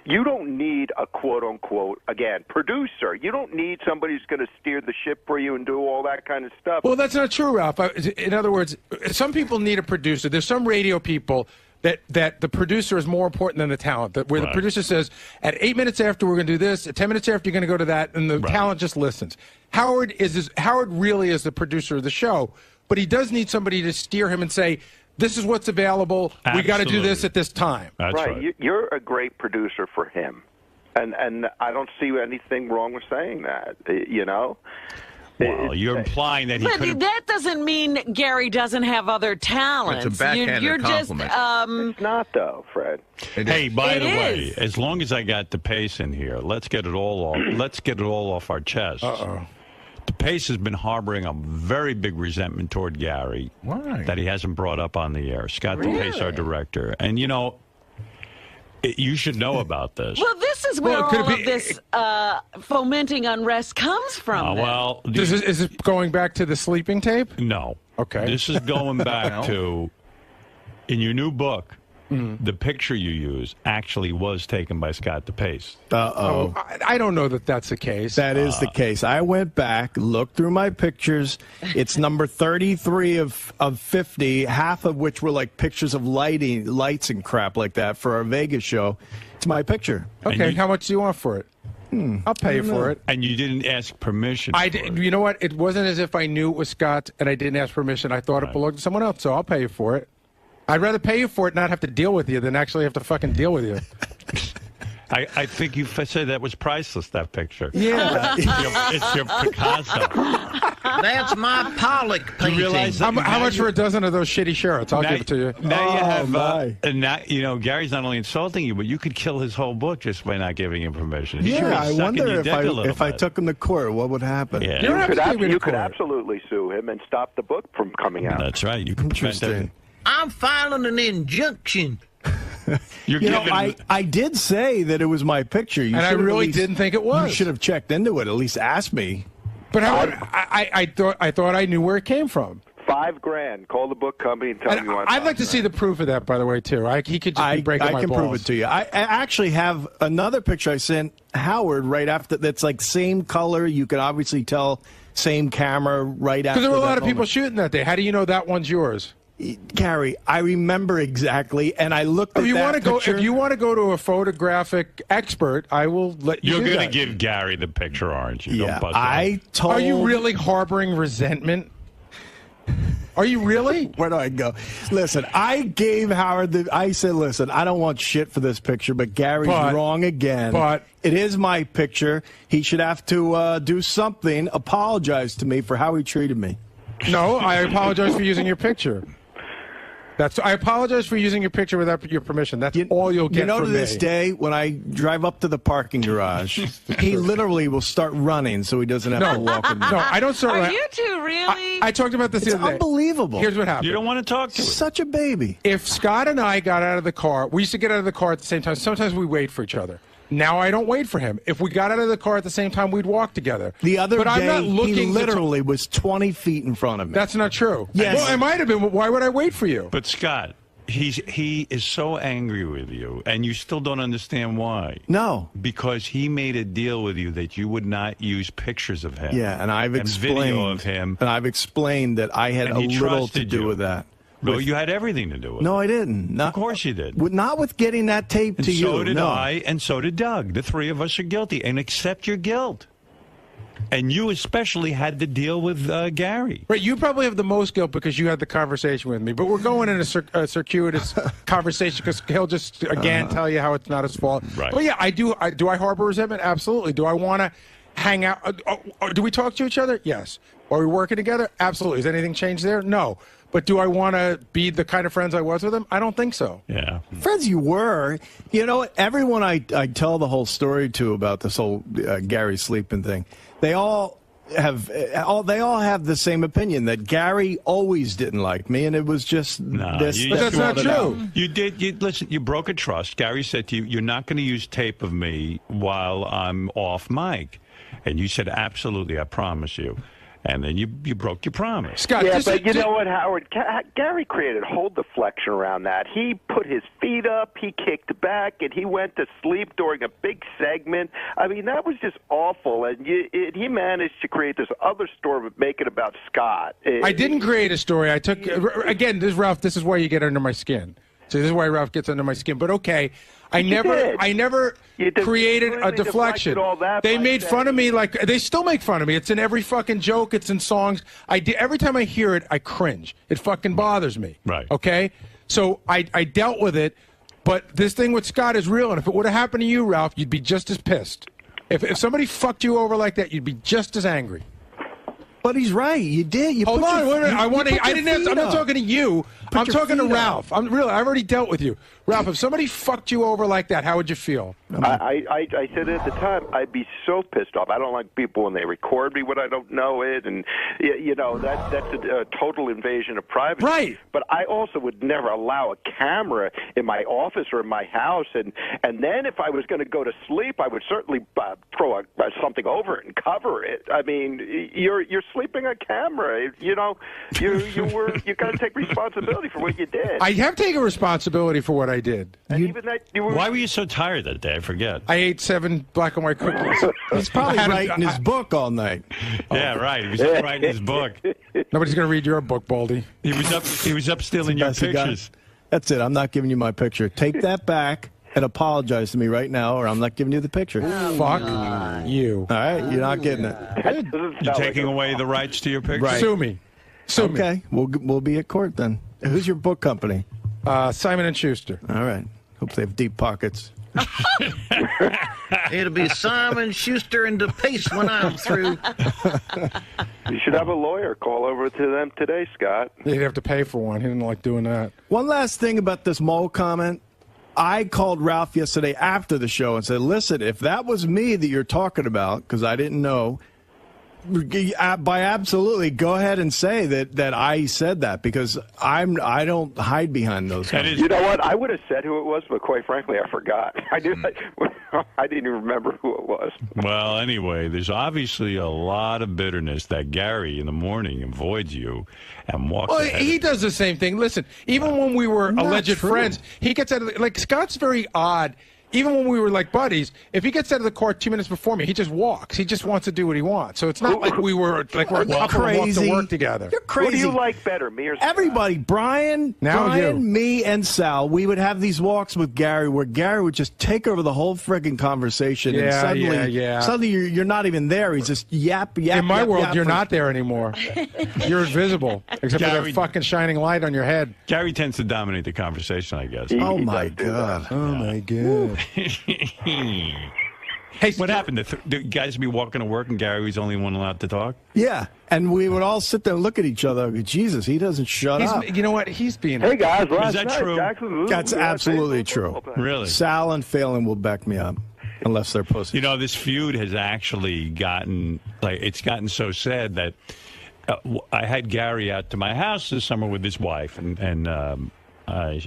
You don't need a quote-unquote, again, producer. You don't need somebody who's going to steer the ship for you and do all that kind of stuff. Well, that's not true, Ralph. In other words, some people need a producer. There's some radio people that the producer is more important than the talent, where the producer says, at 8 minutes after we're going to do this, at 10 minutes after you're going to go to that, and the talent just listens. Howard really is the producer of the show, but he does need somebody to steer him and say, this is what's available. Absolutely. We got to do this at this time. That's right. You're a great producer for him, and I don't see anything wrong with saying that. You know. Well, you're implying that he could. But that doesn't mean Gary doesn't have other talents. It's a backhanded compliment. It's not, though, Fred. Hey, by the way, is. as long as I got the pace in here, let's get it all off. Let's get it all off our chests. DePace has been harboring a very big resentment toward Gary. Why? That he hasn't brought up on the air. Scott DePace, our director. And, you know, you should know about this. Well, this is where all of this fomenting unrest comes from. Well, is this going back to the sleeping tape? No. Okay. This is going back to, in your new book, the picture you use actually was taken by Scott DePace. Uh-oh. I don't know that that's the case. That is the case. I went back, looked through my pictures. It's number 33 of 50, half of which were like pictures of lights and crap like that for our Vegas show. It's my picture. Okay, how much do you want for it? I'll pay for it. And you didn't ask permission. I did. You know what? It wasn't as if I knew it was Scott and I didn't ask permission. I thought it belonged to someone else, so I'll pay you for it. I'd rather pay you for it and not have to deal with you than actually have to fucking deal with you. I think you said that was priceless, that picture. Yeah. It's your Picasso. That's my Pollock painting. You realize how much for a dozen of those shitty shirts? I'll give it to you. Now you have, and now, you know, Gary's not only insulting you, but you could kill his whole book just by not giving him permission. Yeah, I wonder if I took him to court, what would happen? Yeah. You could absolutely sue him and stop the book from coming out. That's right. You can prevent that. I'm filing an injunction. I did say that it was my picture. And I really didn't think it was. You should have checked into it, at least asked me. But I thought I knew where it came from. $5,000. Call the book company and tell me you want. I'd like to see the proof of that, by the way, too. He could just be breaking my balls. I can prove it to you. I actually have another picture I sent Howard right after. That's like same color. You can obviously tell same camera right after. Because there were a lot of people shooting that day. How do you know that one's yours? Gary, I remember exactly, and I looked at that picture. If you want to go to a photographic expert, I will let you. You're going to give Gary the picture, aren't you? Yeah, Don't bust Are you really harboring resentment? Are you really? Where do I go? Listen, I gave Howard I said, listen, I don't want shit for this picture, but Gary's wrong again. But it is my picture. He should have to do something, apologize to me for how he treated me. No, I apologize for using your picture. I apologize for using your picture without your permission. That's all you'll get from me. To this day, when I drive up to the parking garage, he literally will start running so he doesn't have to walk in. No, I don't start running. Are you two really? I talked about this the other day. It's unbelievable. Here's what happened. You don't want to talk to him. Such a baby. If Scott and I got out of the car, we used to get out of the car at the same time. Sometimes we wait for each other. Now I don't wait for him. If we got out of the car at the same time, we'd walk together. The other day, I'm not looking he literally was 20 feet in front of me. That's not true. Yes. Well, it might have been. Why would I wait for you? But Scott, he is so angry with you, and you still don't understand why. No. Because he made a deal with you that you would not use pictures of him. Yeah, and I've explained video of him. And I've explained that I had a little to do with that. No, you had everything to do with it. No, I didn't. Of course you did. Not with getting that tape to you. So did I, and so did Doug. The three of us are guilty, and accept your guilt. And you especially had to deal with Gary. Right, you probably have the most guilt because you had the conversation with me. But we're going in a circuitous conversation because he'll just, again, tell you how it's not his fault. Right. But yeah, do I harbor resentment? Absolutely. Do I want to hang out? Do we talk to each other? Yes. Are we working together? Absolutely. Has anything changed there? No. But do I want to be the kind of friends I was with him? I don't think so. Yeah. Friends you were. You know, everyone I tell the whole story to about this whole Gary sleeping thing, they all they all have the same opinion that Gary always didn't like me, and it was just this. But that's not true. Listen, you broke a trust. Gary said to you, "You're not going to use tape of me while I'm off mic," and you said, "Absolutely, I promise you." And then you broke your promise. Scott, yeah, but you know what, Howard? Gary created a whole deflection around that. He put his feet up, he kicked back, and he went to sleep during a big segment. I mean, that was just awful. And he managed to create this other story, but make it about Scott. I didn't create a story. I took again. Ralph. This is why you get under my skin. So this is why Ralph gets under my skin. But okay, I never created a deflection. They made fun of me they still make fun of me. It's in every fucking joke. It's in songs. Every time I hear it, I cringe. It fucking bothers me. Right. Okay? So I dealt with it, but this thing with Scott is real, and if it would have happened to you, Ralph, you'd be just as pissed. If somebody fucked you over like that, you'd be just as angry. But he's right. You did. You Hold on. Wait a minute. I'm not talking to you. I'm talking to Ralph. I've already dealt with you. Ralph, if somebody fucked you over like that, how would you feel? I said at the time, I'd be so pissed off. I don't like people when they record me when I don't know it, and that's a total invasion of privacy. Right. But I also would never allow a camera in my office or in my house, and then if I was going to go to sleep, I would certainly throw something over it and cover it. I mean, you're sleeping on camera. You got to take responsibility for what you did. I have taken responsibility for what I did. Why were you so tired that day? I forget. I ate 7 black and white cookies. He's probably writing his book all night. Yeah, right. He was writing his book. Nobody's going to read your book, Baldy. He was up stealing your pictures. That's it. I'm not giving you my picture. Take that back and apologize to me right now, or I'm not giving you the picture. Fuck you. All right, you're not getting it. You're taking away the rights to your picture? Right. Sue me. Okay, we'll be at court then. Who's your book company? Simon & Schuster. All right. Hope they have deep pockets. It'll be Simon, Schuster, and DePac when I'm through. You should have a lawyer call over to them today, Scott. He'd have to pay for one. He didn't like doing that. One last thing about this mole comment. I called Ralph yesterday after the show and said, listen, if that was me that you're talking about, because I didn't know, by absolutely go ahead and say that I said that, because I don't hide behind those guys. You know what? I would have said who it was, but quite frankly, I forgot. I didn't even remember who it was. Well, anyway, there's obviously a lot of bitterness that Gary in the morning avoids you and walks. Well, he does the same thing. Listen, even when we were alleged friends, he gets out of Scott's very odd. Even when we were like buddies, if he gets out of the court 2 minutes before me, he just walks. He just wants to do what he wants. So it's not like we're a couple who walk to work together. You're crazy. Who do you like better, me or Scott? Everybody, Brian, me, and Sal, we would have these walks with Gary where Gary would just take over the whole friggin' conversation. And suddenly you're not even there. He's just yap. In my world, you're not there anymore. You're invisible, except for that fucking shining light on your head. Gary tends to dominate the conversation, I guess. Oh, my God. Oh, my God. Hey, what happened? The guys would be walking to work and Gary was the only one allowed to talk? Yeah, and we would all sit there and look at each other and go, Jesus, he doesn't shut up. You know what? He's being... Hey, guys, is that true? That's absolutely true. Really? Sal and Phelan will back me up. Unless they're pussies. You know, this feud has actually gotten, it's gotten so sad that I had Gary out to my house this summer with his wife, and I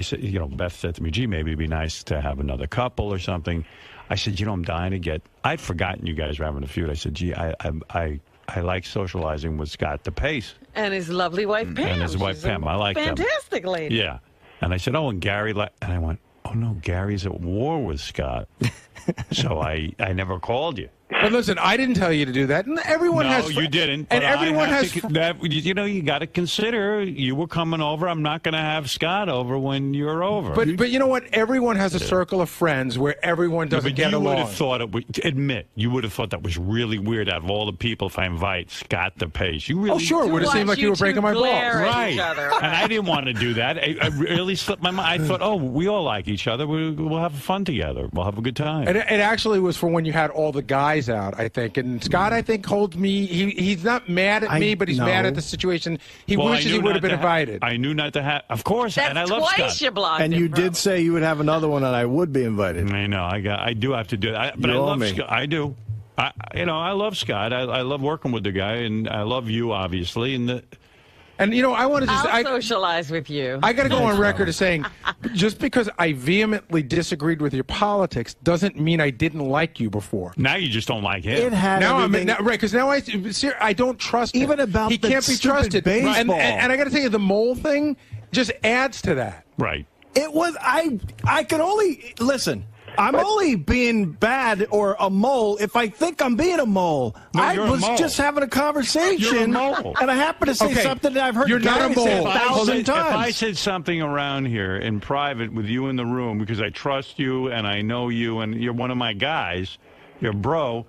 said, Beth said to me, gee, maybe it'd be nice to have another couple or something. I said, I'm dying to get... I'd forgotten you guys were having a feud. I said, gee, I like socializing with Scott DePac. And his lovely wife, Pam. And his wife, Pam. I like them. Fantastic lady. Yeah. And I said, and Gary... And I went, oh, no, Gary's at war with Scott. So I never called you. But listen, I didn't tell you to do that. And everyone has. No, you didn't. And everyone has. You got to consider you were coming over. I'm not going to have Scott over when you're over. But you know what? Everyone has a circle of friends where everyone doesn't get along. You would have thought you would have thought that was really weird. Out of all the people, if I invite Scott DePac, you really. Oh, sure. It would have seemed like you were breaking my balls. Right. And I didn't want to do that. I really slipped my mind. I thought, we all like each other. We'll have fun together. We'll have a good time. And it actually was for when you had all the guys out, I think. And Scott, I think, holds me. He's not mad at me, but he's mad at the situation. He wishes he would have been invited. I knew not to have. Of course, that's and I love twice Scott. You blocked and him, you did say you would have another one, and I would be invited. I know. I do have to do that. But I love Scott. I do. I love Scott. I love working with the guy, and I love you, obviously. And I want to just I'll socialize with you. I got to go on record as saying, just because I vehemently disagreed with your politics doesn't mean I didn't like you before. Now you just don't like him. It had Now everything. right, because now I don't trust him. Even about he the can't be stupid trusted. baseball. And I got to tell you, the mole thing just adds to that. Right. It was I can only listen. I'm only being bad or a mole if I think I'm being a mole. No, I you're a was mole. just having a conversation, You're a mole. and I happen to say Okay, something that I've heard you're not Gary a mole. say If I 1,000 times. If I said something around here in private with you in the room because I trust you and I know you and you're one of my guys, you're a bro,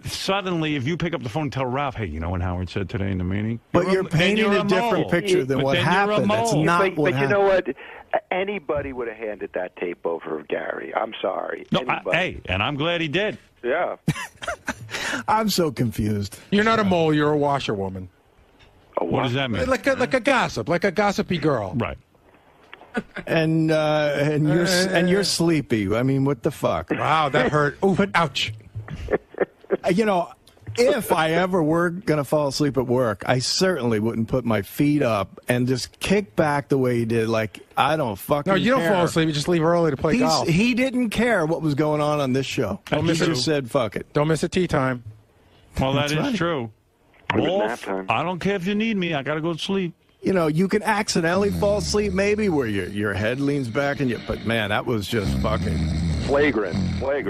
suddenly if you pick up the phone and tell Ralph, hey, you know what Howard said today in the meeting? But you're painting a different picture than what happened. That's not what But you happened. know what? Anybody would have handed that tape over to Gary. I'm sorry. No, Anybody. and I'm glad he did. Yeah. I'm so confused. You're not a mole. You're a washerwoman. What does that mean? Like a gossip, like a gossipy girl. Right. And you're sleepy. I mean, what the fuck? Wow, that hurt. Ooh, ouch. If I ever were going to fall asleep at work, I certainly wouldn't put my feet up and just kick back the way he did. Like, I don't fucking No, you don't care. fall asleep. You just leave early to play golf. He didn't care what was going on this show. He just said, fuck it. Don't miss a tea time. Well, that That's is right. true. It was Wolf, nap time. I don't care if you need me. I got to go to sleep. You can accidentally fall asleep maybe where your head leans back but man, that was just fucking Flagrant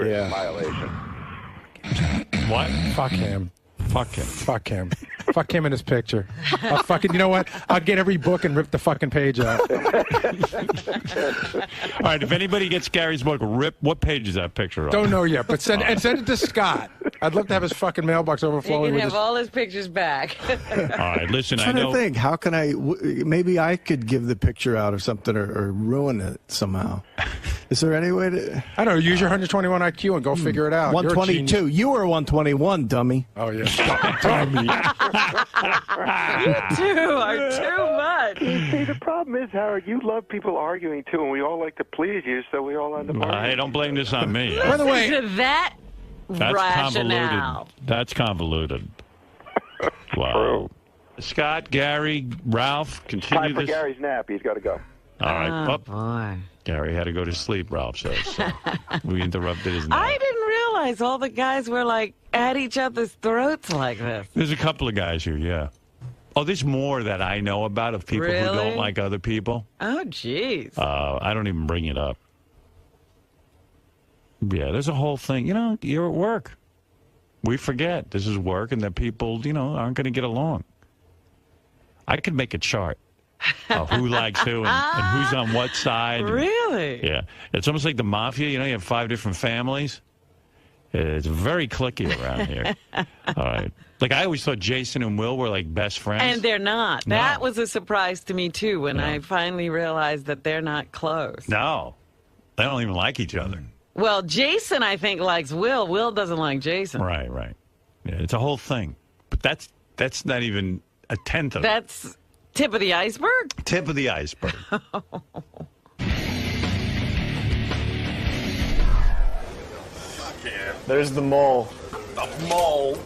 Yeah. violation. What? Fuck him. Fuck him. Fuck him. Fuck him in his picture. I'll you know what? I'll get every book and rip the fucking page out. All right, if anybody gets Gary's book, what page is that picture on? Don't know yet, but send it to Scott. I'd love to have his fucking mailbox You overflowing can with have his... all his pictures back. All right, listen, I'm trying to think, how can maybe I could give the picture out or something or ruin it somehow. Is there any way to... I don't know, use your 121 IQ and go figure it out. You're a 122. genius. You were 121, dummy. Oh, yeah. Dummy. You two are too much. See, the problem is, Howard, you love people arguing too, and we all like to please you, so we all end up arguing. Hey, don't blame this on me. By the way, To that That's rationale. convoluted. That's convoluted. Wow. Scott, Gary, Ralph, continue Time for this. Gary's nap. He's got to go. All right. Oh, Oh, boy. Gary had to go to sleep, Ralph says. So we interrupted his nap. I didn't realize all the guys were like at each other's throats like this. There's a couple of guys here, yeah. Oh, there's more that I know about of people who Really? don't like other people. Oh, jeez. I don't even bring it up. Yeah, there's a whole thing. You're at work. We forget this is work and that people, aren't going to get along. I could make a chart of who likes who and who's on what side. Really? Yeah. It's almost like the mafia. You have 5 different families. It's very cliquey around here. All right. Like, I always thought Jason and Will were like best friends. And they're not. No. That was a surprise to me, too, when No. I finally realized that they're not close. No. They don't even like each other. Well, Jason, I think, likes Will. Will doesn't like Jason. Right. Yeah, it's a whole thing. But that's not even a tenth of it. That's tip of the iceberg? Tip of the iceberg. There's the mole. The mole.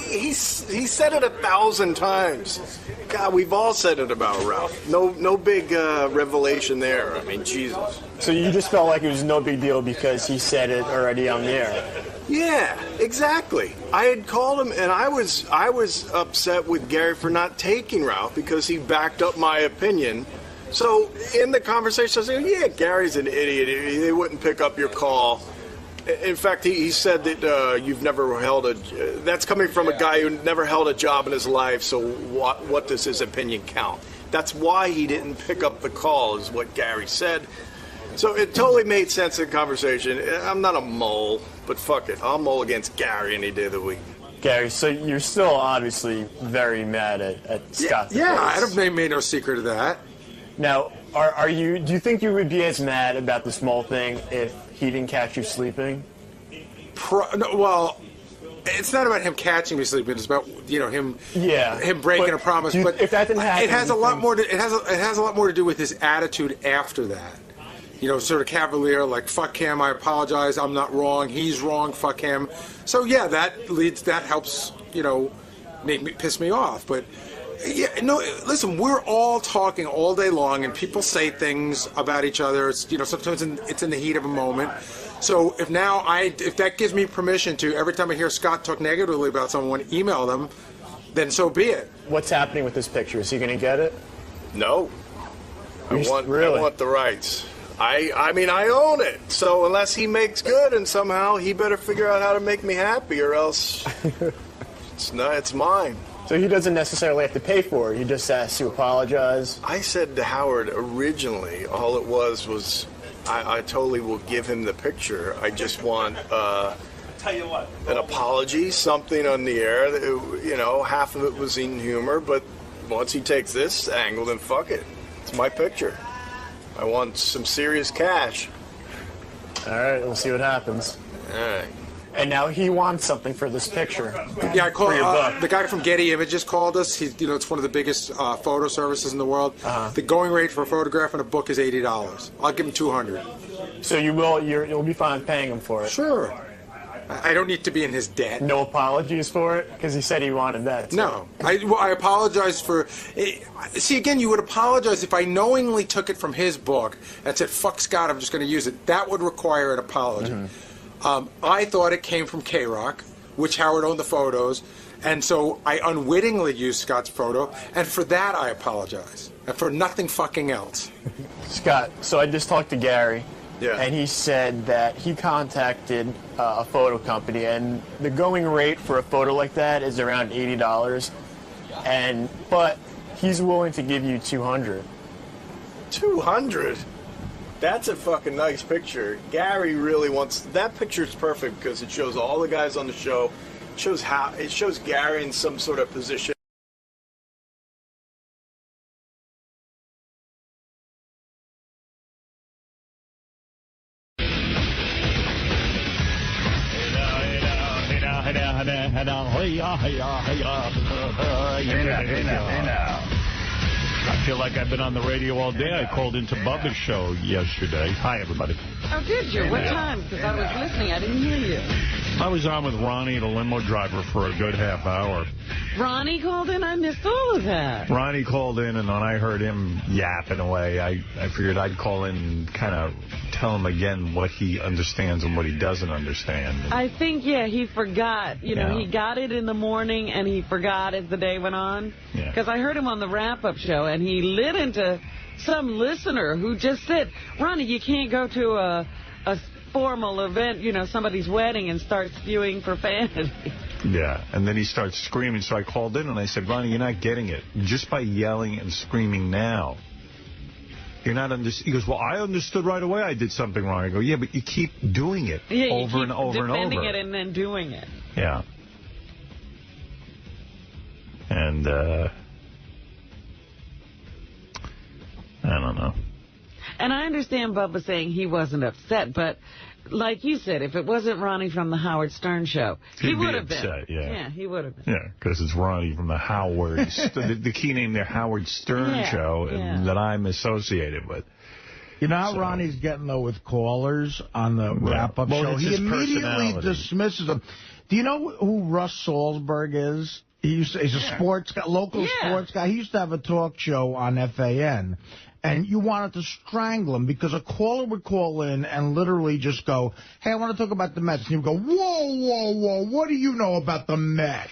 He said it 1,000 times. God, we've all said it about Ralph. No big revelation there. I mean, Jesus. So you just felt like it was no big deal because he said it already on the air. Yeah, exactly. I had called him, and I was upset with Gary for not taking Ralph because he backed up my opinion. So in the conversation, I said, "Yeah, Gary's an idiot. They wouldn't pick up your call." In fact, he said that you've never held a. That's coming from a guy who never held a job in his life. So what does his opinion count? That's why he didn't pick up the call, is what Gary said. So it totally made sense in the conversation. I'm not a mole, but fuck it, I'll mole against Gary any day of the week. Gary, so you're still obviously very mad at Scott. Yeah, I don't made no secret of that. Now, do you think you would be as mad about the small thing if he didn't catch you sleeping? Well, it's not about him catching me sleeping. It's about him. Yeah. Him breaking a promise. But if that didn't happen, it has a lot more. It has a lot more to do with his attitude after that. sort of cavalier, like, fuck him, I apologize, I'm not wrong, he's wrong, fuck him. So, yeah, that helps, piss me off. But, yeah, no, listen, we're all talking all day long, and people say things about each other. It's, sometimes it's in the heat of a moment. So if that gives me permission to, every time I hear Scott talk negatively about someone, email them, then so be it. What's happening with this picture? Is he going to get it? No. I want the rights. I mean, I own it. So unless he makes good, and somehow he better figure out how to make me happy, or else it's mine. So he doesn't necessarily have to pay for it. He just has to apologize. I said to Howard originally, all it was I totally will give him the picture. I just want Tell you what, an apology, something on the air. That, half of it was in humor, but once he takes this angle, then fuck it. It's my picture. I want some serious cash. All right, we'll see what happens. All right. And now he wants something for this picture. Yeah, I called the guy from Getty Images called us. It's one of the biggest photo services in the world. The going rate for a photograph and a book is $80. I'll give him $200. So you'll be fine paying him for it. Sure. I don't need to be in his debt. No apologies for it? Because he said he wanted that. Too. No. I apologize for... See, again, you would apologize if I knowingly took it from his book and said, fuck Scott, I'm just going to use it. That would require an apology. I thought it came from K-Rock, which Howard owned the photos, and so I unwittingly used Scott's photo, and for that I apologize. And for nothing fucking else. Scott, so I just talked to Gary. Yeah. And he said that he contacted a photo company, and the going rate for a photo like that is around $80. But he's willing to give you $200. $200? That's a fucking nice picture. Gary really wants that picture's perfect because it shows all the guys on the show. It shows Gary in some sort of position. I feel like I've been on the radio all day. I called into Bubba's show yesterday. Hi, everybody. Oh, did you? What time? Because I was listening. I didn't hear you. I was on with Ronnie, the limo driver, for a good half hour. Ronnie called in? I missed all of that. Ronnie called in, and when I heard him yapping away, I figured I'd call in and kind of tell him again what he understands and what he doesn't understand. I think, he forgot. He got it in the morning, and he forgot as the day went on. Because I heard him on the wrap-up show, and he lit into some listener who just said, Ronnie, you can't go to a formal event, somebody's wedding, and start spewing profanity. Yeah, and then he starts screaming, so I called in and I said, Ronnie, you're not getting it. Just by yelling and screaming now, you're not understanding. He goes, well, I understood right away I did something wrong. I go, yeah, but you keep doing it over and over and over. Defending it and then doing it. Yeah. And, I don't know. And I understand Bubba saying he wasn't upset, but like you said, if it wasn't Ronnie from the Howard Stern show, he would have been. Yeah, he would have been. Yeah, because it's Ronnie from the Howard, the key name there, Howard Stern show, and that I'm associated with. You know how Ronnie's getting, though, with callers on the wrap-up show? He immediately dismisses them. Do you know who Russ Salzberg is? He's a sports guy, local sports guy. He used to have a talk show on FAN. And you wanted to strangle him because a caller would call in and literally just go, hey, I want to talk about the Mets. And he would go, whoa, what do you know about the Mets?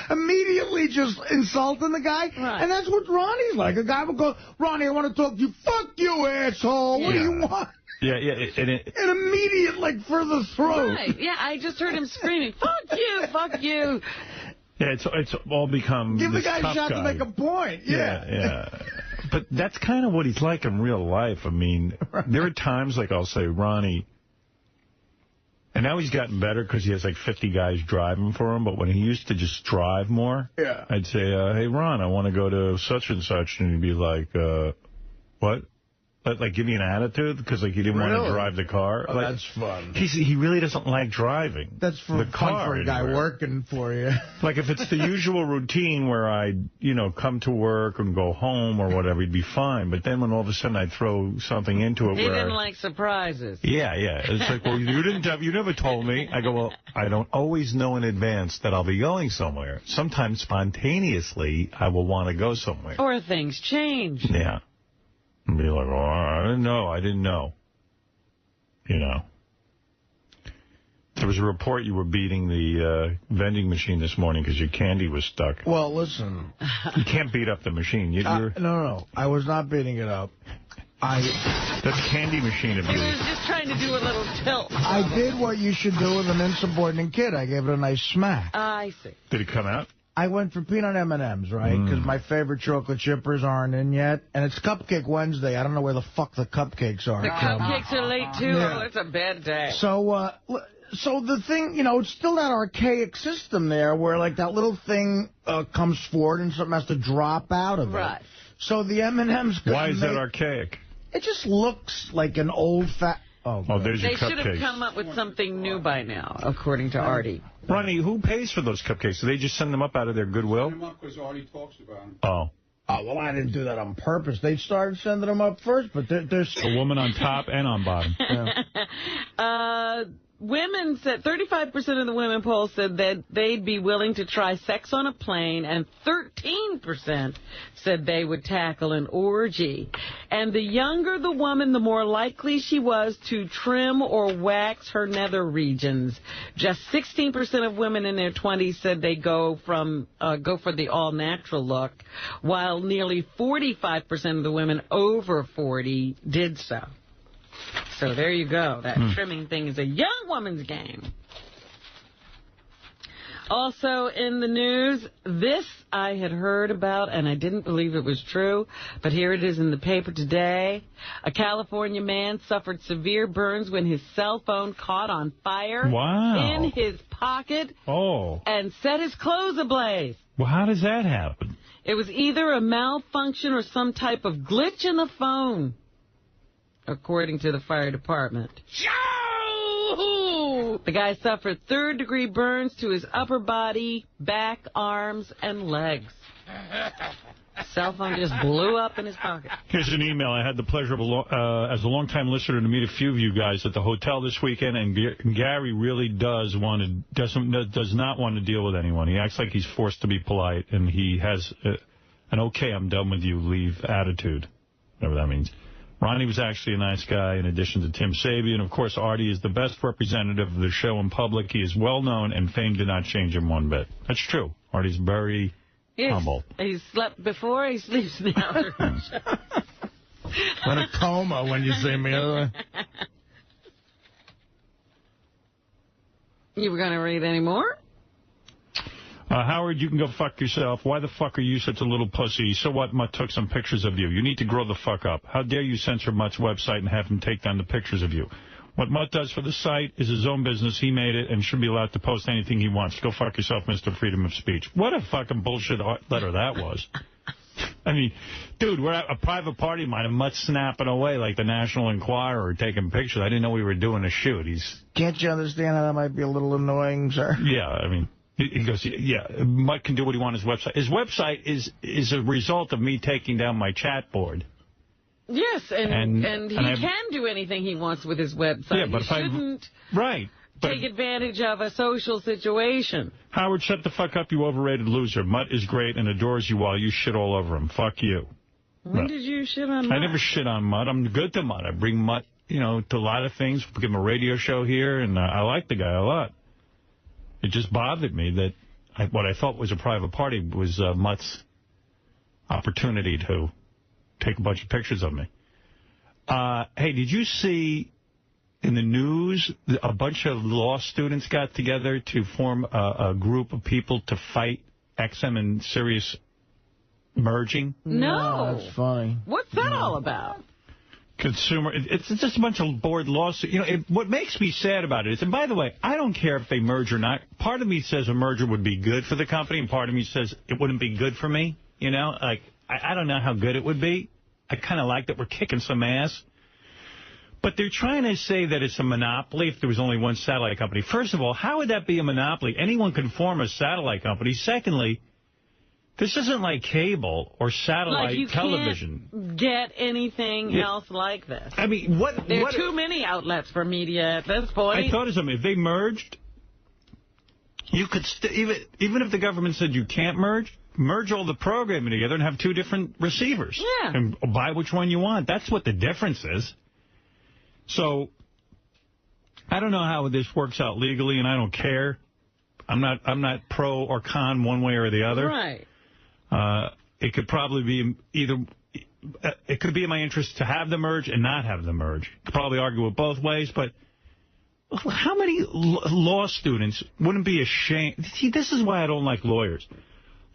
Immediately just insulting the guy. Right. And that's what Ronnie's like. A guy would go, Ronnie, I want to talk to you. Fuck you, asshole. What do you want? Yeah. An immediate, for the throat. Right. Yeah, I just heard him screaming, fuck you. Yeah, it's all become Give this the guy a shot to make a point. Yeah. But that's kind of what he's like in real life. I mean, there are times, like I'll say, Ronnie, and now he's gotten better because he has like 50 guys driving for him, but when he used to just drive more, I'd say, hey, Ron, I want to go to such and such, and he'd be like, what? Like, give you an attitude because, like, he didn't want to drive the car. Oh, like, that's fun. He really doesn't like driving. That's fun for a guy working for you. Like, if it's the usual routine where I, come to work and go home or whatever, he'd be fine. But then when all of a sudden I throw something into it He didn't like surprises. Yeah. It's like, well, you never told me. I go, well, I don't always know in advance that I'll be going somewhere. Sometimes spontaneously I will want to go somewhere. Or things change. Yeah. And be like, oh, I didn't know. There was a report you were beating the vending machine this morning because your candy was stuck. Well, listen. You can't beat up the machine. No. I was not beating it up. That's candy machine abuse. He was just trying to do a little tilt. I did what you should do with an insubordinate kid. I gave it a nice smack. I see. Did it come out? I went for peanut M&Ms, right? Because my favorite chocolate chippers aren't in yet. And it's Cupcake Wednesday. I don't know where the fuck the cupcakes are. The cupcakes are late, too. Yeah. Oh, it's a bad day. So the thing, it's still that archaic system there where, like, that little thing comes forward and something has to drop out of it. Right. So the M&Ms... Why is that archaic? It just looks like an old-fat... Oh, there's your cupcakes. They should have come up with something new by now, according to Artie. Ronnie, who pays for those cupcakes? Do they just send them up out of their goodwill? Send them up because Artie talks about them. Oh. Oh, well, I didn't do that on purpose. They started sending them up first, but there's... A woman on top and on bottom. Yeah. Women said, 35% of the women polled said that they'd be willing to try sex on a plane, and 13% said they would tackle an orgy. And the younger the woman, the more likely she was to trim or wax her nether regions. Just 16% of women in their 20s said they go for the all-natural look, while nearly 45% of the women over 40 did so. So there you go. That trimming thing is a young woman's game. Also in the news, this I had heard about, and I didn't believe it was true, but here it is in the paper today. A California man suffered severe burns when his cell phone caught on fire in his pocket and set his clothes ablaze. Well, how does that happen? It was either a malfunction or some type of glitch in the phone, according to the fire department. The guy suffered third-degree burns to his upper body, back, arms, and legs. Cell phone just blew up in his pocket. Here's an email. I had the pleasure of, as a longtime listener, to meet a few of you guys at the hotel this weekend, and Gary really does not want to deal with anyone. He acts like he's forced to be polite, and he has an okay, I'm done with you, leave attitude, whatever that means. Ronnie was actually a nice guy, in addition to Tim Sabian. Of course, Artie is the best representative of the show in public. He is well-known, and fame did not change him one bit. That's true. Artie's very humble. He slept before, he sleeps now. What a coma when you see me. You were going to read any more? Howard, you can go fuck yourself. Why the fuck are you such a little pussy? So what? Mutt took some pictures of you. You need to grow the fuck up. How dare you censor Mutt's website and have him take down the pictures of you? What Mutt does for the site is his own business. He made it and should be allowed to post anything he wants. Go fuck yourself, Mr. Freedom of Speech. What a fucking bullshit letter that was. I mean, dude, we're at a private party of mine, and Mutt's snapping away like the National Enquirer taking pictures. I didn't know we were doing a shoot. Can't you understand how that might be a little annoying, sir? Yeah, I mean... He goes, yeah, Mutt can do what he wants on his website. His website is a result of me taking down my chat board. Yes, and he can do anything he wants with his website. Yeah, but he shouldn't take advantage of a social situation. Howard, shut the fuck up, you overrated loser. Mutt is great and adores you while you shit all over him. Fuck you. When did you shit on Mutt? I never shit on Mutt. I'm good to Mutt. I bring Mutt, to a lot of things. We give him a radio show here, and I like the guy a lot. It just bothered me that what I thought was a private party was Mutt's opportunity to take a bunch of pictures of me. Hey, did you see in the news a bunch of law students got together to form a group of people to fight XM and Sirius merging? No. That's funny. What's that all about? It's just a bunch of bored lawsuits. What makes me sad about it is, and by the way, I don't care if they merge or not. Part of me says a merger would be good for the company, and part of me says it wouldn't be good for me. I don't know how good it would be. I kind of like that we're kicking some ass. But they're trying to say that it's a monopoly if there was only one satellite company. First of all, how would that be a monopoly? Anyone can form a satellite company. Secondly, this isn't like cable or satellite television. Can't get anything else like this. I mean, there are too many outlets for media at this point. I thought of something. If they merged, you could even if the government said you can't merge all the programming together and have 2 different receivers. Yeah. And buy which one you want. That's what the difference is. So, I don't know how this works out legally, and I don't care. I'm not pro or con one way or the other. Right. It could probably be either. It could be in my interest to have the merge and not have the merge. Could probably argue it both ways, but how many law students wouldn't be ashamed? See, this is why I don't like lawyers.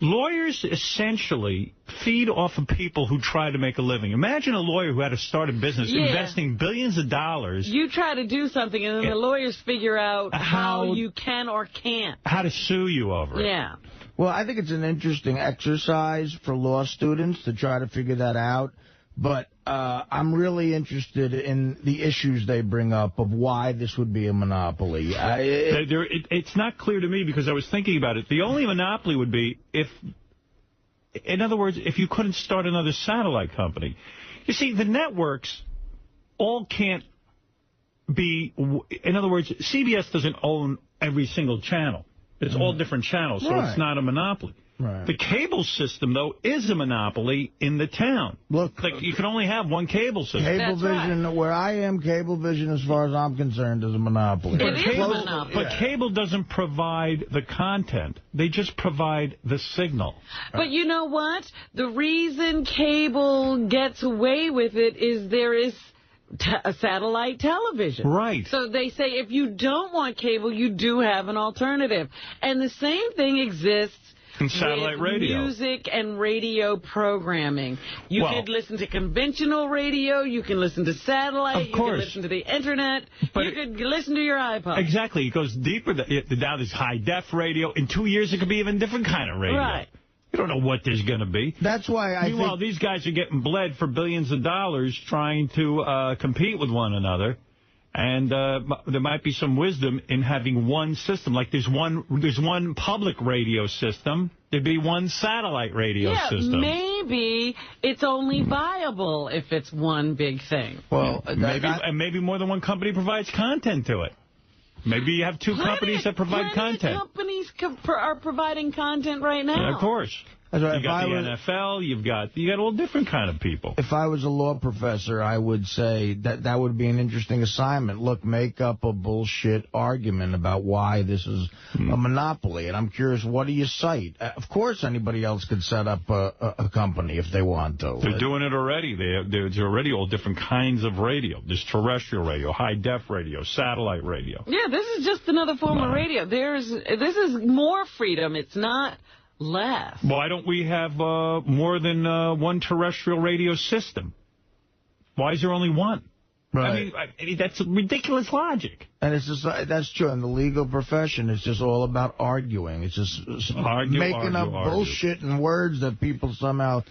Lawyers essentially feed off of people who try to make a living. Imagine a lawyer who had to start a business investing billions of dollars. You try to do something, and then the lawyers figure out how you can or can't. How to sue you over it. Yeah. Well, I think it's an interesting exercise for law students to try to figure that out. But I'm really interested in the issues they bring up of why this would be a monopoly. It's not clear to me because I was thinking about it. The only monopoly would be if, in other words, if you couldn't start another satellite company. You see, the networks all can't be, in other words, CBS doesn't own every single channel. It's all different channels, so it's not a monopoly. Right. The cable system, though, is a monopoly in the town. Look, like you can only have one cable system. Cablevision, where I am, Cablevision, as far as I'm concerned, is a monopoly. But cable doesn't provide the content. They just provide the signal. But you know what? The reason cable gets away with it is there is a satellite television. Right. So they say if you don't want cable, you do have an alternative. And the same thing exists in satellite radio. Music and radio programming. You could listen to conventional radio. You can listen to satellite. Of course. You can listen to the Internet. You could listen to your iPod. Exactly. It goes deeper. Now there's high-def radio. In 2 years, it could be even different kind of radio. Right. You don't know what there's going to be. That's why I Meanwhile, these guys are getting bled for billions of dollars trying to compete with one another. And there might be some wisdom in having one system. Like there's one public radio system. There'd be one satellite radio system. Maybe it's only viable if it's one big thing. Well, maybe more than one company provides content to it. Maybe you have 2 companies that provide content. Companies are providing content right now. Of course. You got the NFL, you got all different kind of people. If I was a law professor, I would say that would be an interesting assignment. Look, make up a bullshit argument about why this is a monopoly. And I'm curious, what do you cite? Of course, anybody else could set up a company if they want to. They're doing it already. There's already all different kinds of radio. There's terrestrial radio, high-def radio, satellite radio. Yeah, this is just another form of radio. This is more freedom. It's not less. Why don't we have more than one terrestrial radio system? Why is there only one? Right. I mean, that's ridiculous logic. And it's just that's true. In the legal profession, it's just all about arguing. It's just making up bullshit and words that people somehow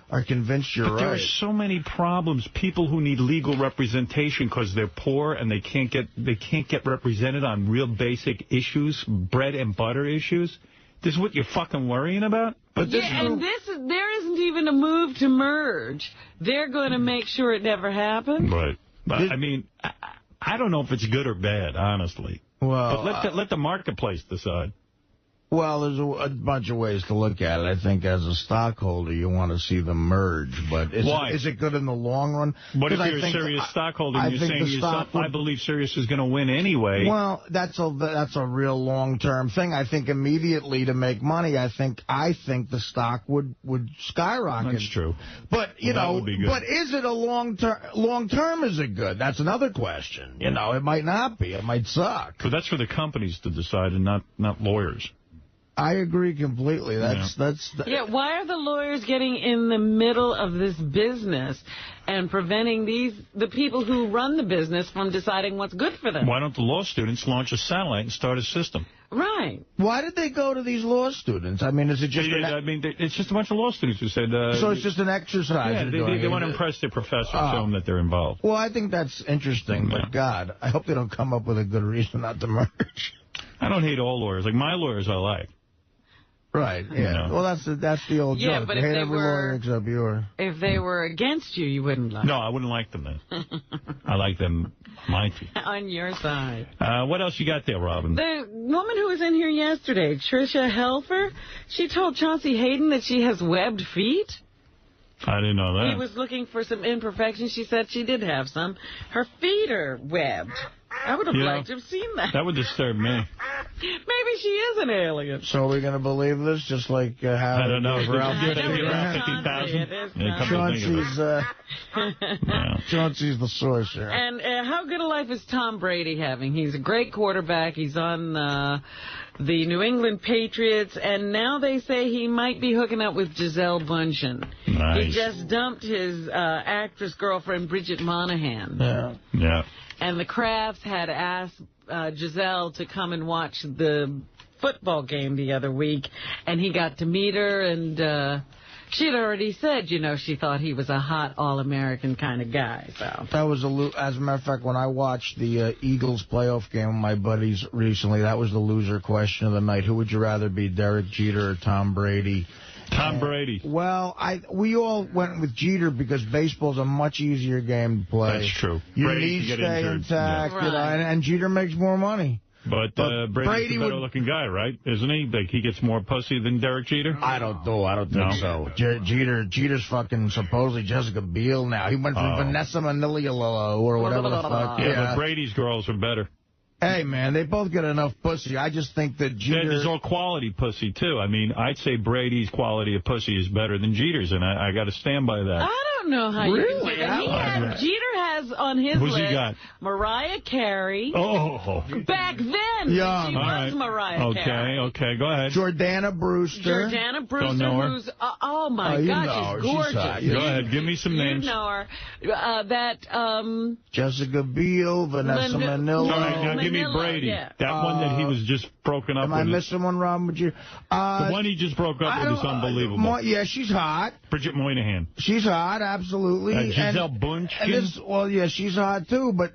are convinced you're right. But there are so many problems. People who need legal representation because they're poor and they can't get represented on real basic issues, bread and butter issues. This is what you're fucking worrying about? But there isn't even a move to merge. They're going to make sure it never happens. Right. But, I mean, I don't know if it's good or bad, honestly. Well, but let the marketplace decide. Well, there's a bunch of ways to look at it. I think as a stockholder, you want to see them merge. But is it good in the long run? What if you're a serious stockholder and you're saying to yourself, I believe Sirius is going to win anyway? Well, that's a real long-term thing. I think immediately to make money, I think the stock would skyrocket. That's true. But, but is it a long-term is it good? That's another question. It might not be. It might suck. But that's for the companies to decide and not lawyers. I agree completely. Yeah, why are the lawyers getting in the middle of this business and preventing the people who run the business from deciding what's good for them? Why don't the law students launch a satellite and start a system? Right. Why did they go to these law students? I mean, is it just... it's just a bunch of law students who said... so it's just an exercise. Yeah, they want to impress their professor, show them that they're involved. Well, I think that's interesting, but God, I hope they don't come up with a good reason not to merge. I don't hate all lawyers. Like, my lawyers I like. Right, yeah. Well, that's the old joke. But I hate every lawyer except yours. If they were against you, you wouldn't like them. No, I wouldn't like them then. I like them my team. On your side. What else you got there, Robin? The woman who was in here yesterday, Tricia Helfer, she told Chauncey Hayden that she has webbed feet. I didn't know that. He was looking for some imperfections. She said she did have some. Her feet are webbed. I would have liked to have seen that. That would disturb me. Maybe she is an alien. So are we going to believe this? Just like how... I don't know. Ralph Chauncey's the source here. And how good a life is Tom Brady having? He's a great quarterback. He's on the New England Patriots, and now they say he might be hooking up with Gisele Bündchen. Nice. He just dumped his actress girlfriend, Bridget Monahan. Yeah. And the Crafts had asked Gisele to come and watch the football game the other week, and he got to meet her, and she had already said, she thought he was a hot All-American kind of guy. So that was as a matter of fact, when I watched the Eagles playoff game with my buddies recently, that was the loser question of the night. Who would you rather be, Derek Jeter or Tom Brady? Tom Brady. Well, we all went with Jeter because baseball's a much easier game to play. That's true. Your Brady knees stay intact, Right. and Jeter makes more money. But Brady's a better-looking guy, right? Isn't he? Like, he gets more pussy than Derek Jeter? I don't think so. Jeter's fucking supposedly Jessica Biel now. He went from Vanessa Manillo or whatever the fuck. Yeah, but Brady's girls are better. Hey, man, they both get enough pussy. I just think that Jeter... Yeah, there's all quality pussy, too. I mean, I'd say Brady's quality of pussy is better than Jeter's, and I got to stand by that. I don't know how you can say that. Jeter has on his Who's list he got? Mariah Carey. Oh. Back then, she was Mariah Carey. Okay, go ahead. Jordana Brewster. Don't know her. Who's, oh my God, she's gorgeous. Go ahead, give me some names. You know her. Jessica Biel, Vanessa Manillo. All right, now give me Brady. Yeah. That one that he was just broken up with. Am I missing one, Rob? The one he just broke up with is unbelievable. Yeah, she's hot. Bridget Moynihan. She's hot, absolutely. Gisele Bündchen. Well, yeah, she's hot, too, but...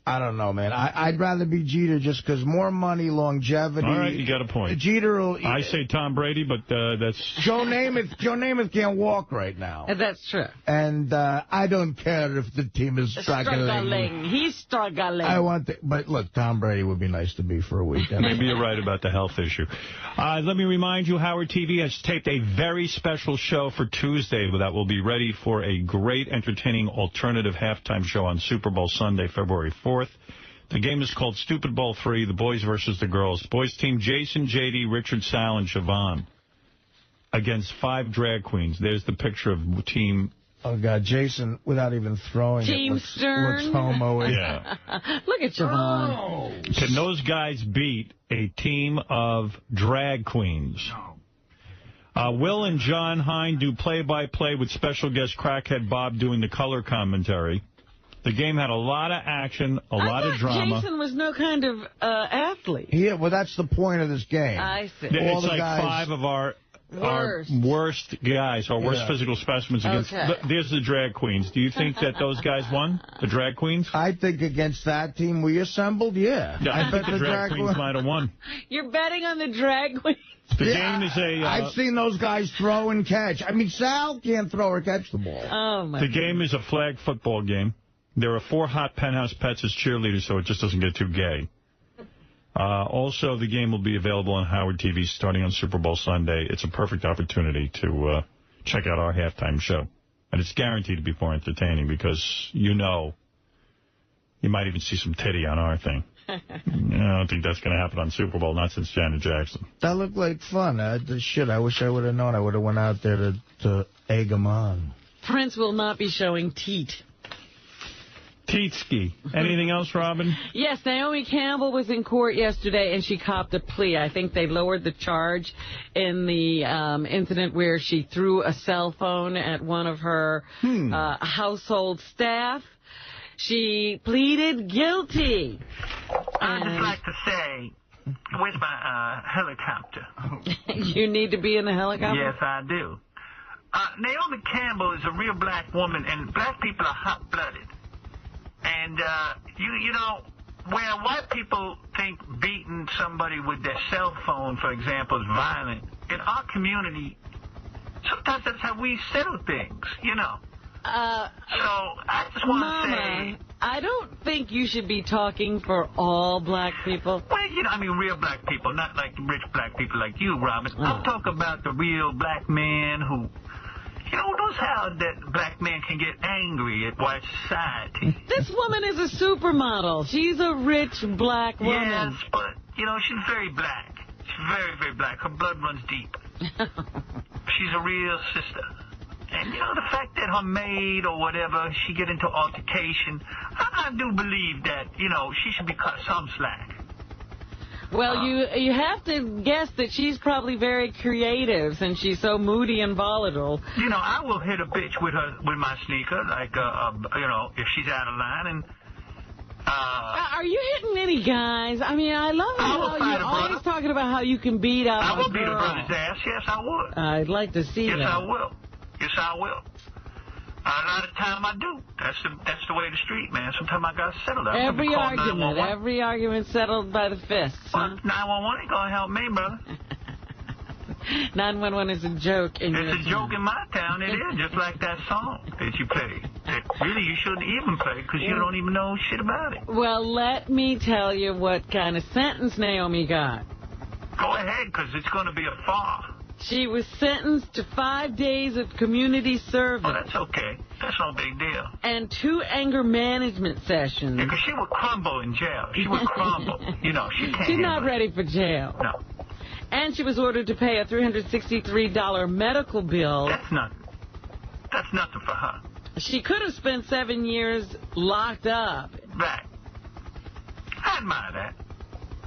I don't know, man. I'd rather be Jeter just because more money, longevity. All right, you got a point. Jeter will... I say Tom Brady, but that's... Joe Namath can't walk right now. That's true. And I don't care if the team is struggling. He's struggling. But look, Tom Brady would be nice to be for a weekend. Maybe you're right about the health issue. Let me remind you, Howard TV has taped a very special show for Tuesday that will be ready for a great, entertaining alternative halftime show on Super Bowl Sunday, February 4th. The game is called Stupid Bowl 3, the boys versus the girls. Boys team Jason, J.D., Richard, Sal, and Siobhan against 5 drag queens. There's the picture of team... Oh, God, Jason, without even throwing Team it, Stern. looks homo. Yeah. Look at Siobhan. Oh. Can those guys beat a team of drag queens? No. Will and John Hine do play-by-play with special guest Crackhead Bob doing the color commentary. The game had a lot of action, a lot of drama. Jason was no kind of athlete. Yeah, well, that's the point of this game. I see. It's like guys... 5 of our worst guys, our worst physical specimens. Against. There's the drag queens. Do you think that those guys won, the drag queens? I think against that team we assembled, yeah. I bet the drag queens might have won. You're betting on the drag queens? The game is a... I've seen those guys throw and catch. I mean, Sal can't throw or catch the ball. Oh, my The game is a flag football game. There are 4 hot penthouse pets as cheerleaders, so it just doesn't get too gay. Also, the game will be available on Howard TV starting on Super Bowl Sunday. It's a perfect opportunity to check out our halftime show. And it's guaranteed to be more entertaining because, you might even see some titty on our thing. I don't think that's going to happen on Super Bowl, not since Janet Jackson. That looked like fun. I wish I would have known. I would have went out there to egg them on. Prince will not be showing teat. Teetsky. Anything else, Robin? Yes, Naomi Campbell was in court yesterday, and she copped a plea. I think they lowered the charge in the incident where she threw a cell phone at one of her household staff. She pleaded guilty. I'd just like to say, where's my helicopter? You need to be in the helicopter? Yes, I do. Naomi Campbell is a real black woman, and black people are hot-blooded. And, you know, where white people think beating somebody with their cell phone, for example, is violent, in our community, sometimes that's how we settle things, you know. So I just want to say... I don't think you should be talking for all black people. Well, you know, I mean real black people, not like rich black people like you, Robin. I'm talking about the real black man who... You know, knows how that black man can get angry at white society. This woman is a supermodel. She's a rich black woman. Yes, but, you know, she's very black. She's very, very black. Her blood runs deep. She's a real sister. And, you know, the fact that her maid or whatever, she get into altercation, I do believe that, you know, she should be cut some slack. Well, you have to guess that she's probably very creative since she's so moody and volatile. You know, I will hit a bitch with my sneaker, like, you know, if she's out of line. And are you hitting any guys? I mean, I love how you're always talking about how you can beat up I will beat a brother's ass. Yes, I would. I'd like to see that. Yes, I will. Yes, I will. A lot of time I do. That's the way of the street, man. Sometimes I got to settle that. Every argument settled by the fists. Well, 911 ain't going to help me, brother. 911 is a joke in your town. It's a joke in my town. It is, just like that song that you played. Really, you shouldn't even play because you don't even know shit about it. Well, let me tell you what kind of sentence Naomi got. Go ahead, because it's going to be a far. She was sentenced to 5 days of community service. Oh, that's okay. That's no big deal. And 2 anger management sessions. Yeah, because she would crumble in jail. She would crumble. You know, she can't. She's not ready for jail. No. And she was ordered to pay a $363 medical bill. That's nothing. That's nothing for her. She could have spent 7 years locked up. Right. I admire that.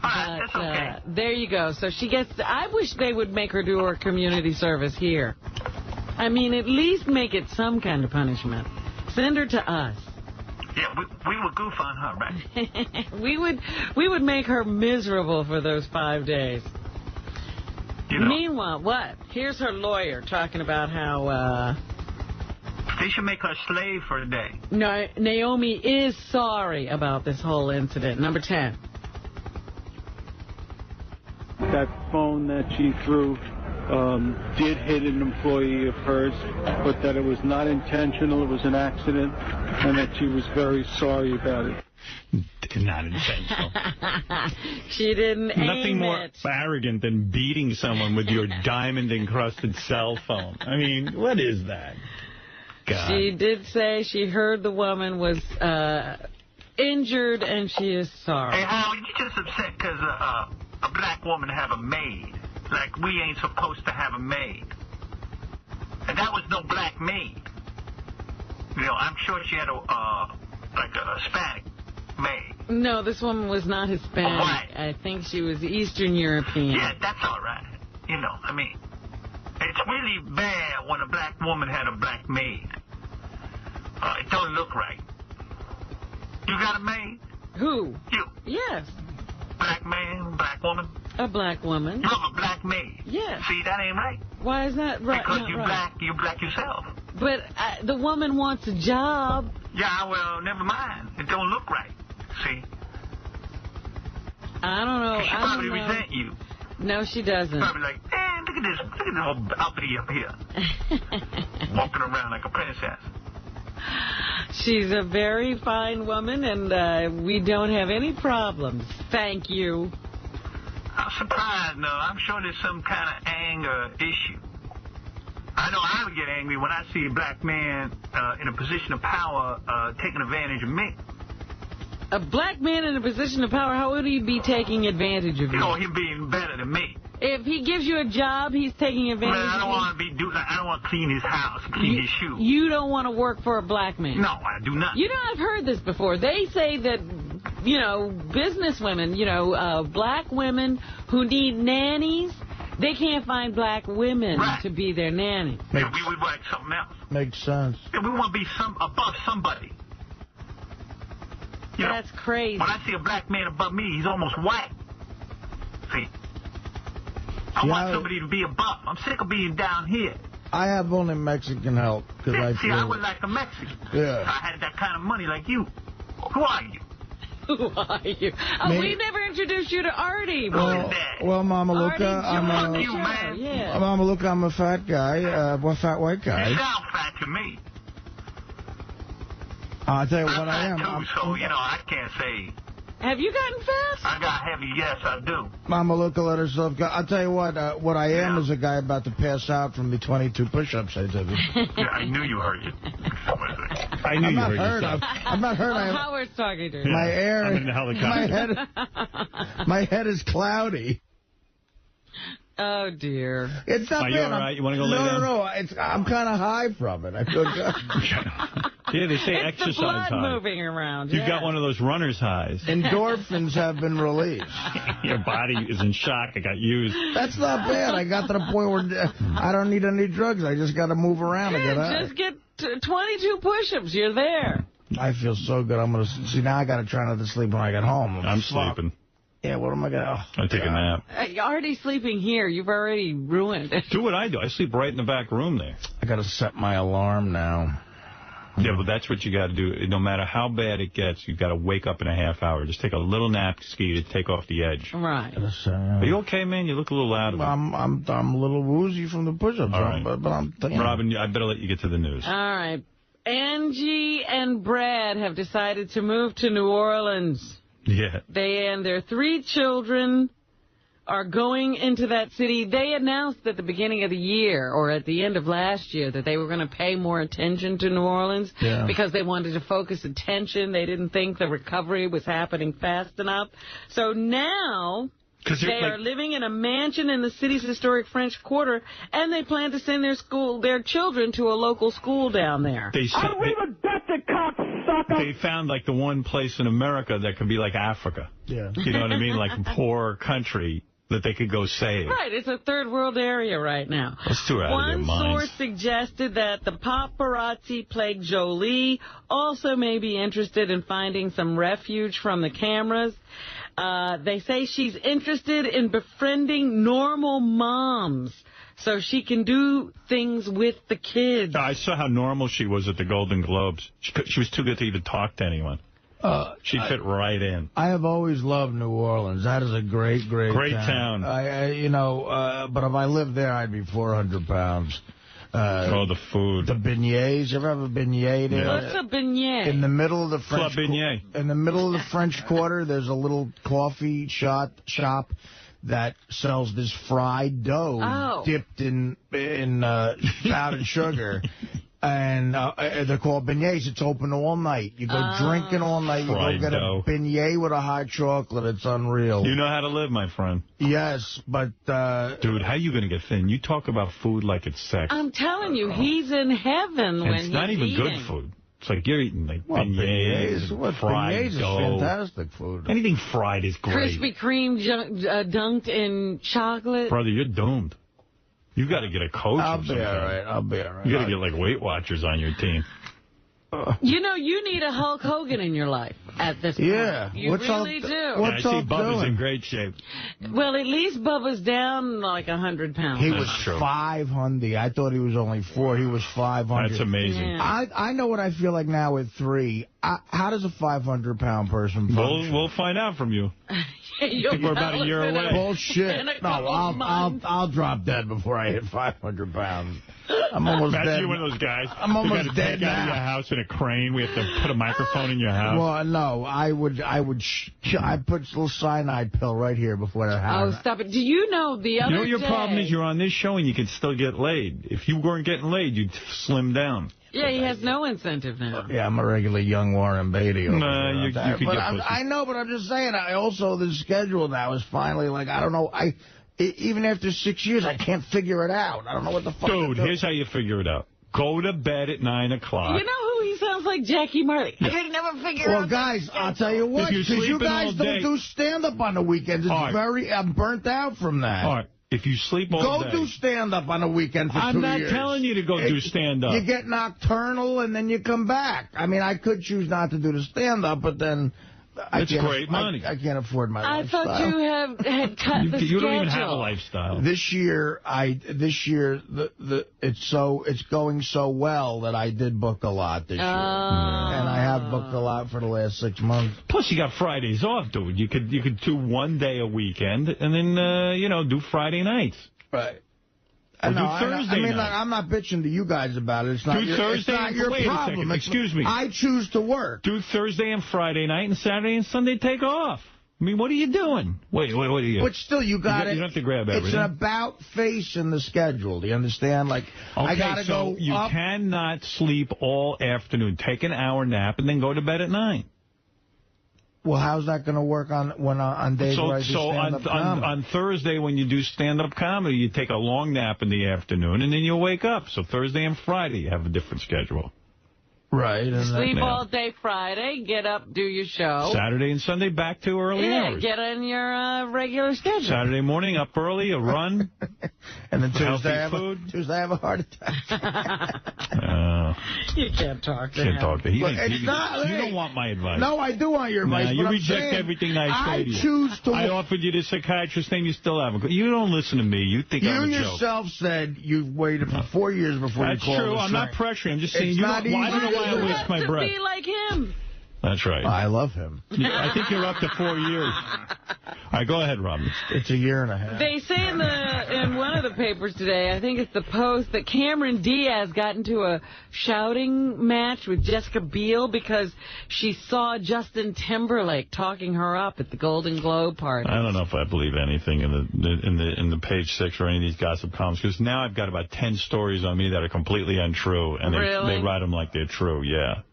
All right, that's okay. There you go. So she gets... I wish they would make her do her community service here. I mean, at least make it some kind of punishment. Send her to us. Yeah, we would goof on her, right? we would make her miserable for those 5 days. You know, meanwhile, what? Here's her lawyer talking about how... they should make her a slave for a day. No, Naomi is sorry about this whole incident. Number 10. That phone that she threw did hit an employee of hers, but that it was not intentional, it was an accident, and that she was very sorry about it. Not intentional. She didn't Nothing more arrogant than beating someone with your diamond-encrusted cell phone. I mean, what is that? God. She did say she heard the woman was injured, and she is sorry. Hey, Howard, you just upset because a black woman have a maid. Like, we ain't supposed to have a maid. And that was no black maid. You know, I'm sure she had like a Hispanic maid. No, this woman was not Hispanic. Right. I think she was Eastern European. Yeah, that's all right. You know, I mean, it's really bad when a black woman had a black maid. It don't look right. You got a maid? Who? You. Yes. Black man, black woman? A black woman. You have a black maid? Yes. See, that ain't right. Why is that right? Because you're black yourself. But the woman wants a job. Yeah, well, never mind. It don't look right. See? I don't know. She probably resent you. No, she doesn't. Probably like, look at this old uppity up here. Walking around like a princess. She's a very fine woman, and we don't have any problems. Thank you. I'm surprised, no. I'm sure there's some kind of anger issue. I know I would get angry when I see a black man in a position of power taking advantage of me. A black man in a position of power, how would he be taking advantage of you? You know, him being better than me. If he gives you a job, he's taking advantage of you. I don't want to clean his house, clean his shoes. You don't want to work for a black man. No, I do not. You know, I've heard this before. They say that, you know, business women, you know, black women who need nannies, they can't find black women to be their nanny. We would like something else. Makes sense. Yeah, we want to be above somebody. You That's know, crazy. When I see a black man above me, he's almost white. See? I want somebody to be above. I'm sick of being down here. I have only Mexican help. I would like a Mexican. Yeah. If I had that kind of money like you. Who are you? Who are you? We never introduced you to Artie. Well, Mama Luca, Mama Luca, I'm a fat guy, a fat white guy. You sound fat to me. I'll tell you what I am. So, you know, I can't say. Have you gotten fat? I got heavy, yes, I do. Mama Luca let herself go. I'll tell you what I am is a guy about to pass out from the 22 push-ups I did. Yeah, I knew you heard it. I knew you heard it. I'm not hurt. Howard's talking to you. I'm in the helicopter. My head is cloudy. Oh, dear. It's not bad. You all right? You want to go lay down? No. I'm kind of high from it. I feel good. Yeah, they say it's exercise the blood high. moving around. You've got one of those runner's highs. Endorphins have been released. Your body is in shock. I got used. That's not bad. I got to the point where I don't need any drugs. I just got to move around and get out. Just get 22 push-ups. You're there. I feel so good. I'm going to see. Now I got to try not to sleep when I get home. I'm sleeping. Yeah, what am I going to... I take a nap. You're already sleeping here. You've already ruined it. Do what I do. I sleep right in the back room there. I got to set my alarm now. Yeah, but that's what you got to do. No matter how bad it gets, you got to wake up in a half hour. Just take a little nap ski to take off the edge. Right. Are you okay, man? You look a little out of it. I'm a little woozy from the push-ups. All right. But I'm thinking. Robin, I better let you get to the news. All right. Angie and Brad have decided to move to New Orleans. Yeah. They and their 3 children are going into that city. They announced at the beginning of the year, or at the end of last year, that they were going to pay more attention to New Orleans because they wanted to focus attention. They didn't think the recovery was happening fast enough. So now they are living in a mansion in the city's historic French Quarter, and they plan to send their children to a local school down there. They found like the one place in America that could be like Africa. Yeah. You know what I mean? Like a poor country that they could go save. Right, it's a third world area right now. Let's do it out of their minds. One source suggested that the paparazzi plague Jolie also may be interested in finding some refuge from the cameras. They say she's interested in befriending normal moms so she can do things with the kids. I saw how normal she was at the Golden Globes. She was too good to even talk to anyone. She'd fit right in. I have always loved New Orleans. That is a great town. But if I lived there, I'd be 400 pounds. The food. The beignets. You ever have a beignet there? What's a beignet? In the middle of the French Club beignet. In the middle of the French Quarter, there's a little coffee shop that sells this fried dough dipped in powdered sugar. And they're called beignets. It's open all night. You go drinking all night. You go get a beignet with a hot chocolate. It's unreal. You know how to live, my friend. Yes, but... Dude, how are you going to get thin? You talk about food like it's sex. I'm telling you, he's in heaven when he's it's not even eating. Good food. It's like you're eating like beignets and fried beignets dough. is fantastic food. Anything fried is great. Krispy Kreme dunked in chocolate. Brother, you're doomed. You got to get a coach. I'll be all right. You got to get like Weight Watchers on your team. You know, you need a Hulk Hogan in your life at this point. Yeah. You really do. I see Bubba's in great shape. Well, at least Bubba's down like 100 pounds. He was 500. I thought he was only 4. He was 500. That's amazing. Yeah. I know what I feel like now with 3. How does a 500-pound person function? We'll find out from you. I think we're about a year away. Bullshit. No, I'll drop dead before I hit 500 pounds. I'm almost dead. You one of those guys. I'm almost dead now. Out of your house in a crane. We have to put a microphone in your house. Well, no, I put a little cyanide pill right here before that happens. Oh, stop it. Do you know the other day... You know what your problem is? You're on this show and you can still get laid. If you weren't getting laid, you'd slim down. Yeah, he has no incentive now. Yeah, I'm a regular young Warren Beatty. Nah, you could get pussy. I know, but I'm just saying, the schedule now is finally like, I don't know, even after 6 years, I can't figure it out. I don't know what the fuck. Dude, here's how you figure it out. Go to bed at 9 o'clock. You know who he sounds like? Jackie Marley. I could never figure out. Well, guys, I'll tell you what. Because you guys don't do stand-up on the weekends. It's I'm burnt out from that. All right. If you sleep all day. Go do stand-up on the weekend for 2 years. I'm not telling you to go do stand-up. You get nocturnal, and then you come back. I mean, I could choose not to do the stand-up, but then... It's great money. I can't afford my lifestyle. I thought you had cut the schedule. You don't even have a lifestyle. This year, it's going so well that I did book a lot this year. And I have booked a lot for the last 6 months. Plus, you got Fridays off, dude. You could do 1 day a weekend and then, do Friday nights. Right. Or do Thursday night. I'm not bitching to you guys about it. It's not your problem. Excuse me. I choose to work. Do Thursday and Friday night, and Saturday and Sunday take off. I mean, what are you doing? Wait, what are you? But still, you got it. You don't have to grab everything. It's an about face in the schedule. Do you understand? Like, I got to go you cannot sleep all afternoon. Take an hour nap and then go to bed at 9. Well, how's that going to work on days where I do stand-up comedy? On Thursday, when you do stand-up comedy, you take a long nap in the afternoon, and then you wake up. So Thursday and Friday, you have a different schedule. Right. Sleep all day Friday, get up, do your show. Saturday and Sunday, back to early hours. Get in your regular schedule. Saturday morning, up early, a run. And then Tuesday I have a heart attack. You can't talk to him. Look, you don't want my advice. No, I do want your advice. You reject everything I say to you. I choose to... I offered you the psychiatrist name, you still haven't. You don't listen to me. You think I'm a joke. You yourself said you waited for 4 years before you called. That's true. I'm not pressuring. I'm just saying I don't want to waste my breath. Be like him. That's right. I love him. I think you're up to 4 years. All right, go ahead, Robin. It's a year and a half. They say in one of the papers today, I think it's the Post, that Cameron Diaz got into a shouting match with Jessica Biel because she saw Justin Timberlake talking her up at the Golden Globe party. I don't know if I believe anything in the Page 6 or any of these gossip columns, because now I've got about 10 stories on me that are completely untrue, and they write them like they're true. Yeah.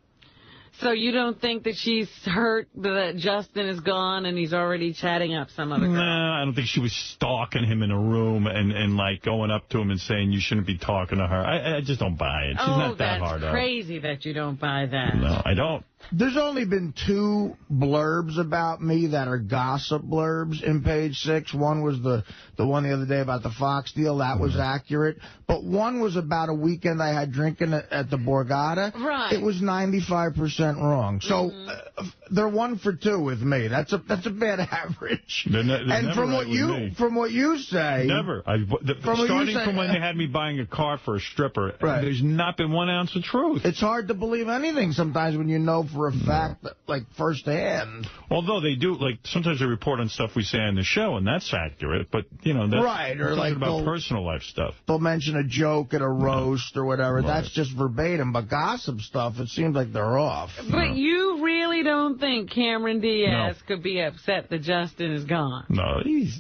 So you don't think that she's hurt that Justin is gone and he's already chatting up some other girl? No, I don't think she was stalking him in a room and like going up to him and saying you shouldn't be talking to her. I just don't buy it. She's not that hard up. That's crazy that you don't buy that. No, I don't. There's only been 2 blurbs about me that are gossip blurbs in Page 6. One was the one the other day about the Fox deal. That was accurate. But one was about a weekend I had drinking at the Borgata. Right. It was 95% wrong. So they're 1 for 2 with me. That's a bad average. And from what you say, never. Starting from when they had me buying a car for a stripper, there's not been 1 ounce of truth. It's hard to believe anything sometimes when you know for a fact, like firsthand. Although they do, like sometimes they report on stuff we say on the show, and that's accurate. But that's or like about personal life stuff. They'll mention a joke at a roast or whatever. Right. That's just verbatim. But gossip stuff, it seems like they're off. But you really don't think Cameron Diaz could be upset that Justin is gone? No, he's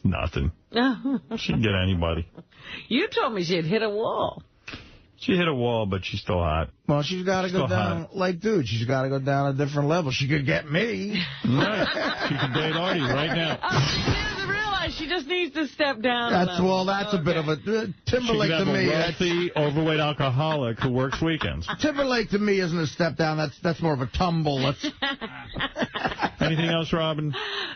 nothing. She can get anybody. You told me she'd hit a wall. She hit a wall, but she's still hot. Well, she's got to go down, she's got to go down a different level. She could get me. Right. She could date Artie right now. She doesn't realize she just needs to step down. That's a bit of a... Timberlake to me... a wealthy, overweight alcoholic who works weekends. Timberlake to me isn't a step down. That's more of a tumble. Anything else, Robin?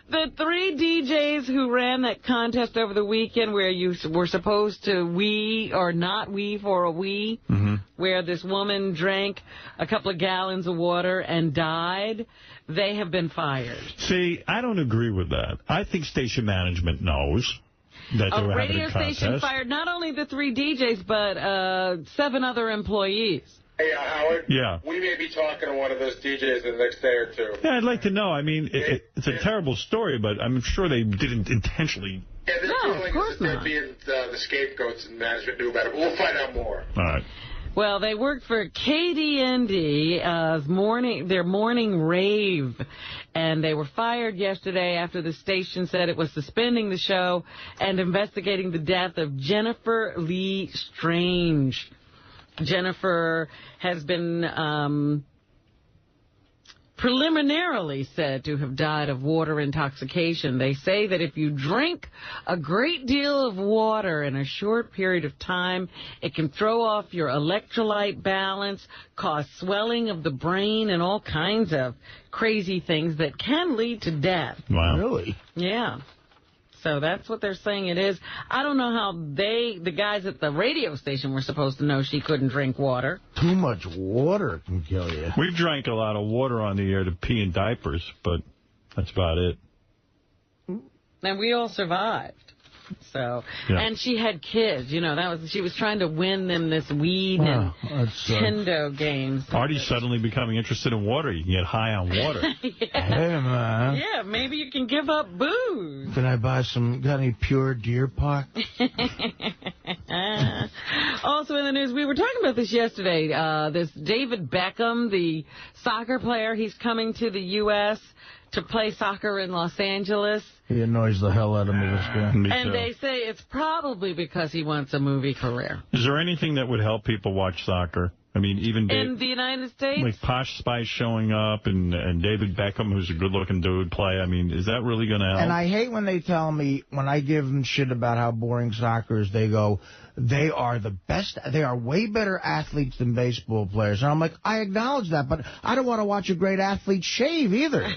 The 3 DJs who ran that contest over the weekend where you were supposed to wee or not wee for a wee, where this woman drank a couple of gallons of water and died, they have been fired. See, I don't agree with that. I think station management knows that they were having a contest. A radio station fired not only the 3 DJs, but 7 other employees. Hey, Howard? Yeah. We may be talking to one of those DJs in the next day or 2. Yeah, I'd like to know. I mean, it's a terrible story, but I'm sure they didn't intentionally. Yeah, no, of course not. Being the scapegoats and management knew about it. We'll find out more. All right. Well, they worked for KDND, their morning rave, and they were fired yesterday after the station said it was suspending the show and investigating the death of Jennifer Lee Strange. Jennifer has been preliminarily said to have died of water intoxication. They say that if you drink a great deal of water in a short period of time, it can throw off your electrolyte balance, cause swelling of the brain, and all kinds of crazy things that can lead to death. Wow. Really? Yeah. So that's what they're saying it is. I don't know how the guys at the radio station were supposed to know she couldn't drink water. Too much water can kill you. We've drank a lot of water on the air to pee in diapers, but that's about it. And we all survived. So, yeah. And she had kids, you know, she was trying to win them this weed and Nintendo games. Artie's suddenly becoming interested in water. You can get high on water. Yeah. Hey, man. Yeah, maybe you can give up booze. Can I buy got any pure Deer Park? Also in the news, we were talking about this yesterday, this David Beckham, the soccer player, he's coming to the U.S. to play soccer in Los Angeles. He annoys the hell out of me, this guy. And they say it's probably because he wants a movie career. Is there anything that would help people watch soccer? I mean, even in the United States? Like Posh Spice showing up and David Beckham, who's a good-looking dude, play. I mean, is that really going to help? And I hate when they tell me, when I give them shit about how boring soccer is, they go, they are the best, they are way better athletes than baseball players. And I'm like, I acknowledge that, but I don't want to watch a great athlete shave either.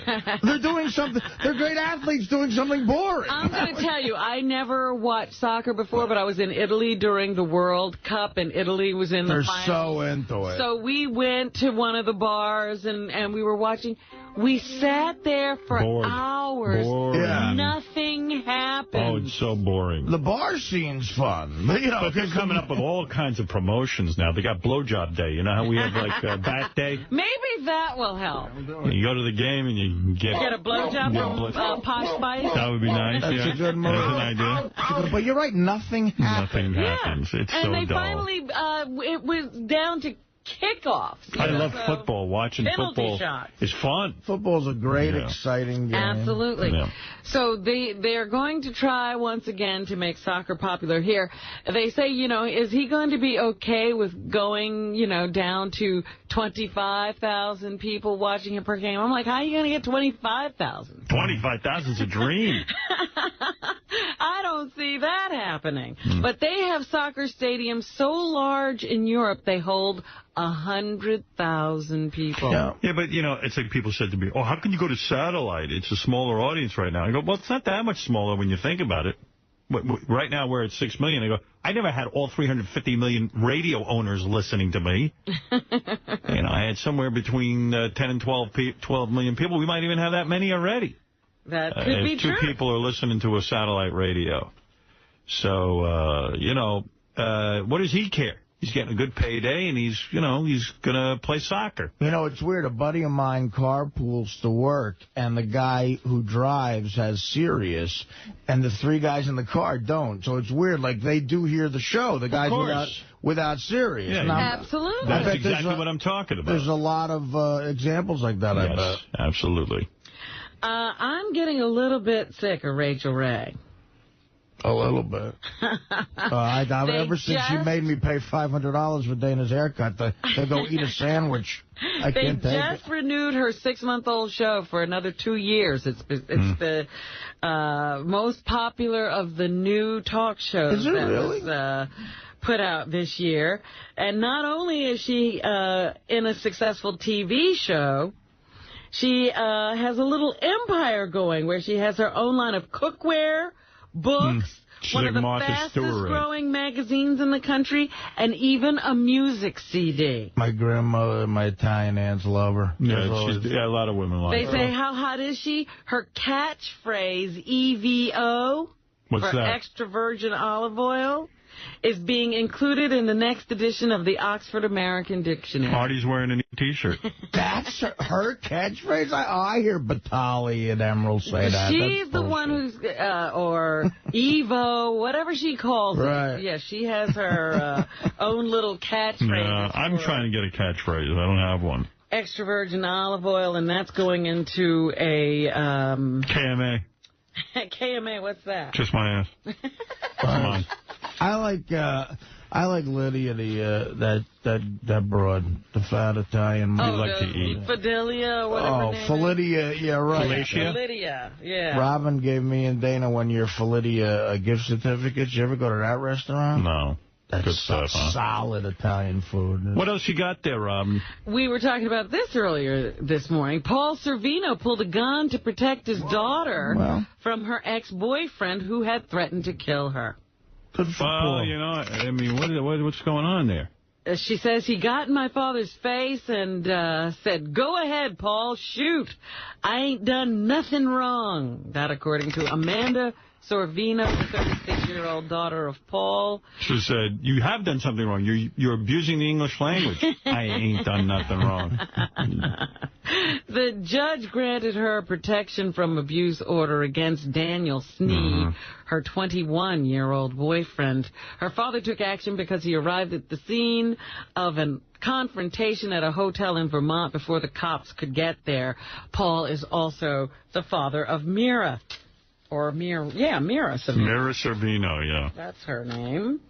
They're doing something, they're great athletes doing something boring. I'm going to tell you, I never watched soccer before, but I was in Italy during the World Cup, and Italy was in the finals. They're so into it. So we went to one of the bars, and we were watching. We sat there for hours. Boring. Yeah. Nothing happened. Oh, it's so boring. The bar scene's fun. But, you know, but they're coming up with all kinds of promotions now. They got blowjob day. You know how we have, like, Bat Day? Maybe that will help. You go to the game and you get a blowjob from Posh Spice? That would be nice. That's a good move. That's an idea. But you're right, nothing happens. Nothing happens. It's and so they dull. finally, it was down to kickoffs. I love football. Watching football is fun. Football's a great, exciting game. Absolutely. Yeah. So they're going to try once again to make soccer popular here. They say, you know, is he going to be okay with going, you know, down to 25,000 people watching him per game? I'm like, how are you going to get 25,000? 25,000 is a dream. I don't see that happening. But they have soccer stadiums so large in Europe, they hold 100,000 people. Yeah, but, you know, it's like people said to me, oh, how can you go to satellite? It's a smaller audience right now. I go, well, it's not that much smaller when you think about it. Right now, we're at 6 million. I go, I never had all 350 million radio owners listening to me. You know, I had somewhere between 10 and 12 million people. We might even have that many already. That could be true. 2 people are listening to a satellite radio. So, you know, what does he care? He's getting a good payday, and he's going to play soccer. You know, it's weird. A buddy of mine carpools to work, and the guy who drives has Sirius, and the 3 guys in the car don't. So it's weird. Like, they do hear the show, the guys without Sirius. Yeah, absolutely. That's exactly what I'm talking about. There's a lot of examples like that, I bet. Yes, absolutely. I'm getting a little bit sick of Rachel Ray. A little bit. Ever since she made me pay $500 for Dana's haircut to go eat a sandwich, I can't take it. They just renewed her 6-month-old show for another 2 years. It's the most popular of the new talk shows was put out this year. And not only is she in a successful TV show, she has a little empire going where she has her own line of cookware, books, one of the fastest-growing magazines in the country, and even a music CD. My grandmother, my Italian aunts love her. Yeah, a lot of women like her. They say, how hot is she? Her catchphrase, EVO, What's for that? extra virgin olive oil, is being included in the next edition of the Oxford American Dictionary. Artie's wearing a new T-shirt. That's her catchphrase? I hear Batali and Emerald say that. She's the one who's, or Evo, whatever she calls it. Yeah, she has her own little catchphrase. Yeah, I'm trying to get a catchphrase. I don't have one. Extra virgin olive oil, and that's going into a... KMA. KMA, what's that? Kiss my ass. Come on. I like, I like Lydia, that broad, the fat Italian. Oh, like to eat. Fidelia, whatever her name is. Felidia, yeah, right. Felidia, yeah. Robin gave me and Dana one year Felidia gift certificates. You ever go to that restaurant? No. That's good stuff, huh? Solid Italian food. What else you got there, Robin? We were talking about this earlier this morning. Paul Sorvino pulled a gun to protect his daughter from her ex-boyfriend who had threatened to kill her. Well, you know, I mean, what's going on there? She says he got in my father's face and said, "Go ahead, Paul, shoot. I ain't done nothing wrong." That according to Amanda Sorvino, the 36-year-old daughter of Paul. She said, "You have done something wrong. You're abusing the English language." I ain't done nothing wrong. The judge granted her a protection from abuse order against Daniel Sneed, her 21-year-old boyfriend. Her father took action because he arrived at the scene of a confrontation at a hotel in Vermont before the cops could get there. Paul is also the father of Mira. Or Mira Sorvino. Mira Sorvino, yeah. That's her name.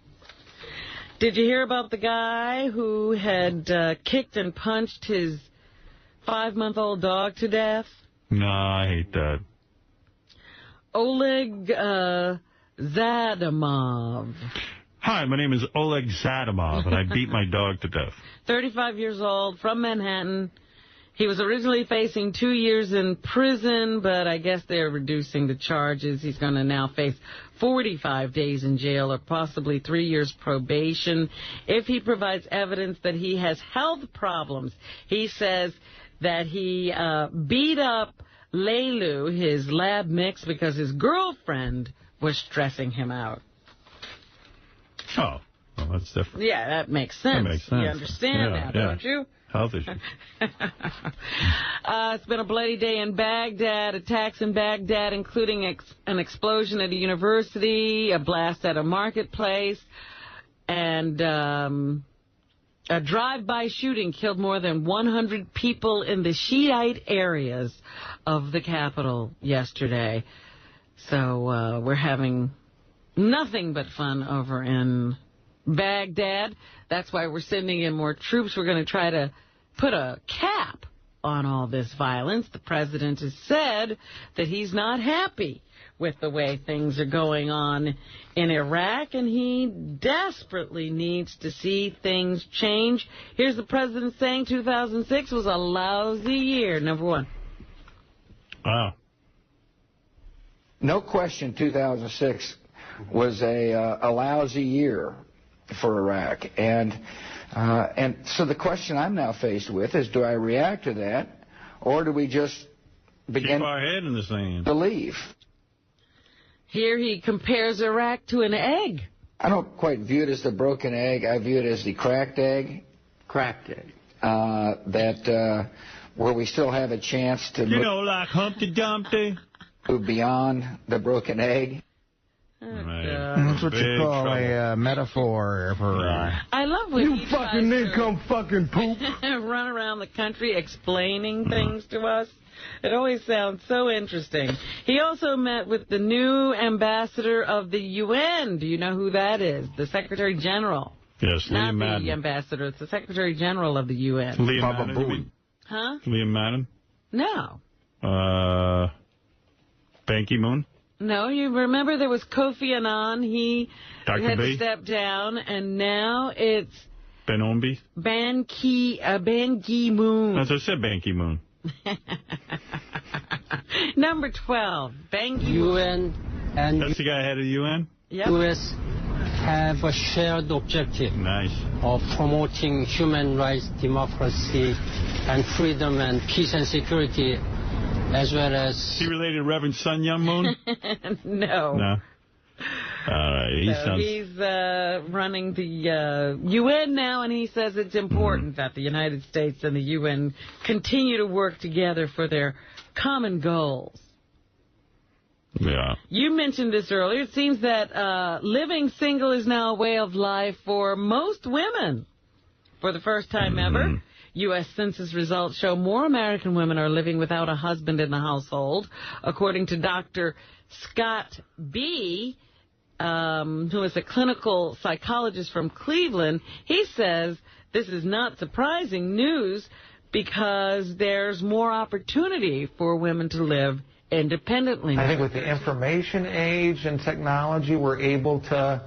Did you hear about the guy who had kicked and punched his 5-month-old dog to death? No, I hate that. Oleg Zadamov. Hi, my name is Oleg Zadamov, and I beat my dog to death. 35 years old, from Manhattan. He was originally facing 2 years in prison, but I guess they're reducing the charges. He's going to now face 45 days in jail or possibly 3 years probation if he provides evidence that he has health problems. He says that he beat up Leilu, his lab mix, because his girlfriend was stressing him out. Oh, well, that's different. Yeah, that makes sense. That makes sense. You understand that, don't you? Health issues. It's been a bloody day in Baghdad. Attacks in Baghdad, including an explosion at a university, a blast at a marketplace, and a drive-by shooting killed more than 100 people in the Shiite areas of the capital yesterday. So we're having nothing but fun over in Baghdad. That's why we're sending in more troops. We're going to try to put a cap on all this violence. The president has said that he's not happy with the way things are going on in Iraq, and he desperately needs to see things change. Here's the president saying 2006 was a lousy year. Number one. Wow. No question 2006 was a lousy year for Iraq. And so the question I'm now faced with is, do I react to that, or do we just begin keep our head in the sand to leave? Here he compares Iraq to an egg. I don't quite view it as the broken egg. I view it as the cracked egg. Cracked egg. Where we still have a chance to like Humpty Dumpty. Move beyond the broken egg. That's what you call a metaphor for... I love when you fucking income fucking poop. Run around the country explaining things to us. It always sounds so interesting. He also met with the new ambassador of the UN. Do you know who that is? The Secretary General. Yes, Not Liam Madden. the ambassador. It's the Secretary General of the UN. Liam Madden, you mean? Huh? Liam Madden? No. Ban Ki-moon? No, you remember there was Kofi Annan. He Dr. had B? to step down, and now it's Ben Ombi? Ban Ki-moon. As I said, Ban Ki-moon. Number 12, Ban Ki-moon. UN and That's the guy head of the UN? Yep. U.S. have a shared objective of promoting human rights, democracy, and freedom and peace and security, as well as... Is he related to Reverend Sun Myung Moon? No. No. He's running the UN now, and he says it's important that the United States and the UN continue to work together for their common goals. Yeah. You mentioned this earlier. It seems that living single is now a way of life for most women. For the first time ever, U.S. Census results show more American women are living without a husband in the household. According to Dr. Scott B., who is a clinical psychologist from Cleveland, he says this is not surprising news because there's more opportunity for women to live independently. I think with the information age and technology, we're able to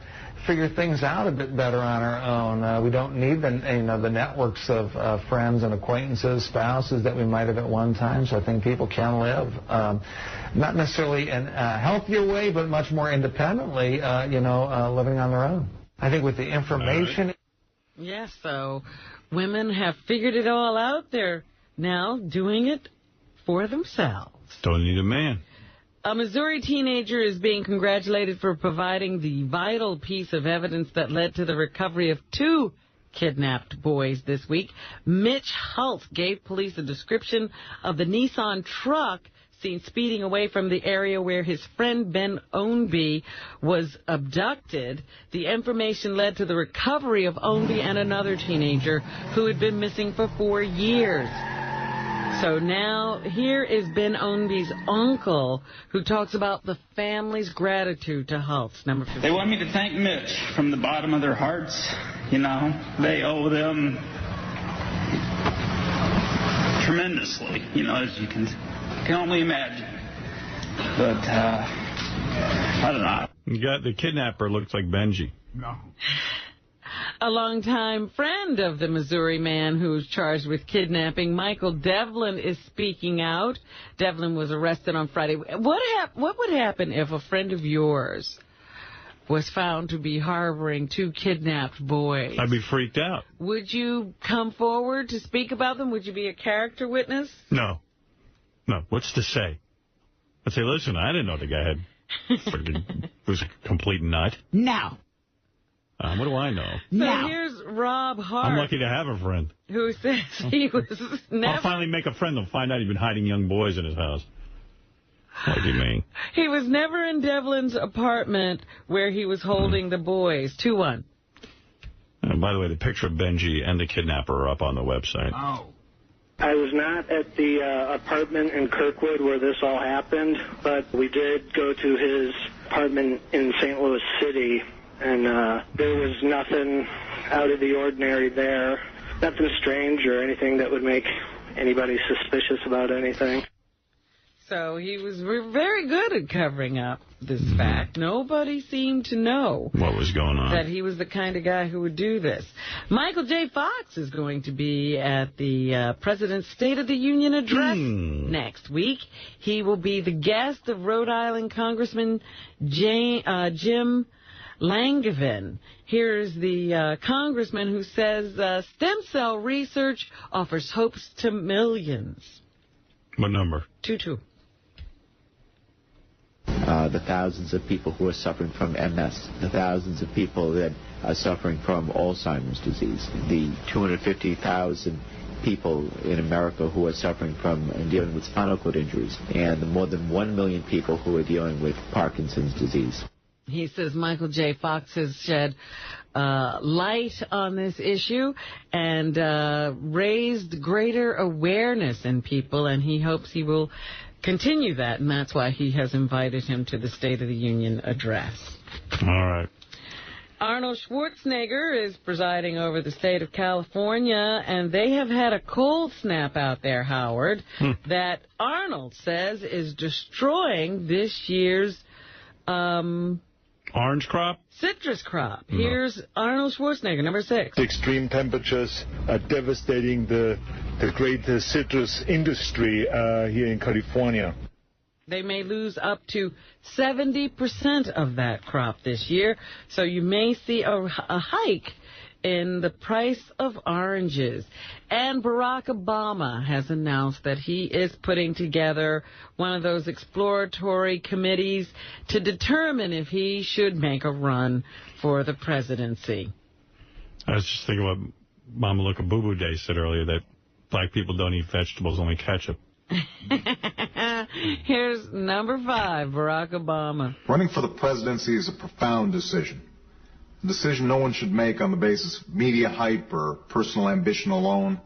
figure things out a bit better on our own. We don't need the networks of friends and acquaintances, spouses that we might have at one time. So I think people can live, not necessarily in a healthier way, but much more independently, living on their own. I think with the information. Yes, so women have figured it all out. They're now doing it for themselves. Don't need a man. A Missouri teenager is being congratulated for providing the vital piece of evidence that led to the recovery of 2 kidnapped boys this week. Mitch Halt gave police a description of the Nissan truck seen speeding away from the area where his friend Ben Ownby was abducted. The information led to the recovery of Ownby and another teenager who had been missing for 4 years. So now here is Ben Ownby's uncle, who talks about the family's gratitude to Hultz. Number 15. They want me to thank Mitch from the bottom of their hearts. They owe them tremendously, as you can only imagine. But, I don't know. The kidnapper looks like Benji. No. A longtime friend of the Missouri man who's charged with kidnapping, Michael Devlin, is speaking out. Devlin was arrested on Friday. What would happen if a friend of yours was found to be harboring 2 kidnapped boys? I'd be freaked out. Would you come forward to speak about them? Would you be a character witness? No. What's to say? I'd say, listen, I didn't know the guy was a complete nut. No. What do I know? So here's Rob Hart. I'm lucky to have a friend. Who says he was never... I'll finally make a friend. They'll find out he's been hiding young boys in his house. Lucky me. He was never in Devlin's apartment where he was holding the boys. 2-1. And by the way, the picture of Benji and the kidnapper are up on the website. Oh. I was not at the apartment in Kirkwood where this all happened, but we did go to his apartment in St. Louis City, and there was nothing out of the ordinary there. Nothing strange or anything that would make anybody suspicious about anything. So he was very good at covering up this fact. Nobody seemed to know what was going on, that he was the kind of guy who would do this. Michael J. Fox is going to be at the President's State of the Union address next week. He will be the guest of Rhode Island Congressman Jim Langevin. Here's the congressman who says stem cell research offers hopes to millions. What number? 2-2. The thousands of people who are suffering from MS, the thousands of people that are suffering from Alzheimer's disease, the 250,000 people in America who are suffering from and dealing with spinal cord injuries, and the more than 1 million people who are dealing with Parkinson's disease. He says Michael J. Fox has shed light on this issue and raised greater awareness in people, and he hopes he will continue that, and that's why he has invited him to the State of the Union address. All right. Arnold Schwarzenegger is presiding over the state of California, and they have had a cold snap out there, Howard, that Arnold says is destroying this year's orange crop? Citrus crop. Here's Arnold Schwarzenegger, number 6. Extreme temperatures are devastating the great citrus industry here in California. They may lose up to 70% of that crop this year, so you may see a hike in the price of oranges. And Barack Obama has announced that he is putting together one of those exploratory committees to determine if he should make a run for the presidency. I was just thinking what Mama Look a Boo Boo Day said earlier, that black people don't eat vegetables, only ketchup. Here's number 5, Barack Obama. Running for the presidency is a profound decision. A decision no one should make on the basis of media hype or personal ambition alone.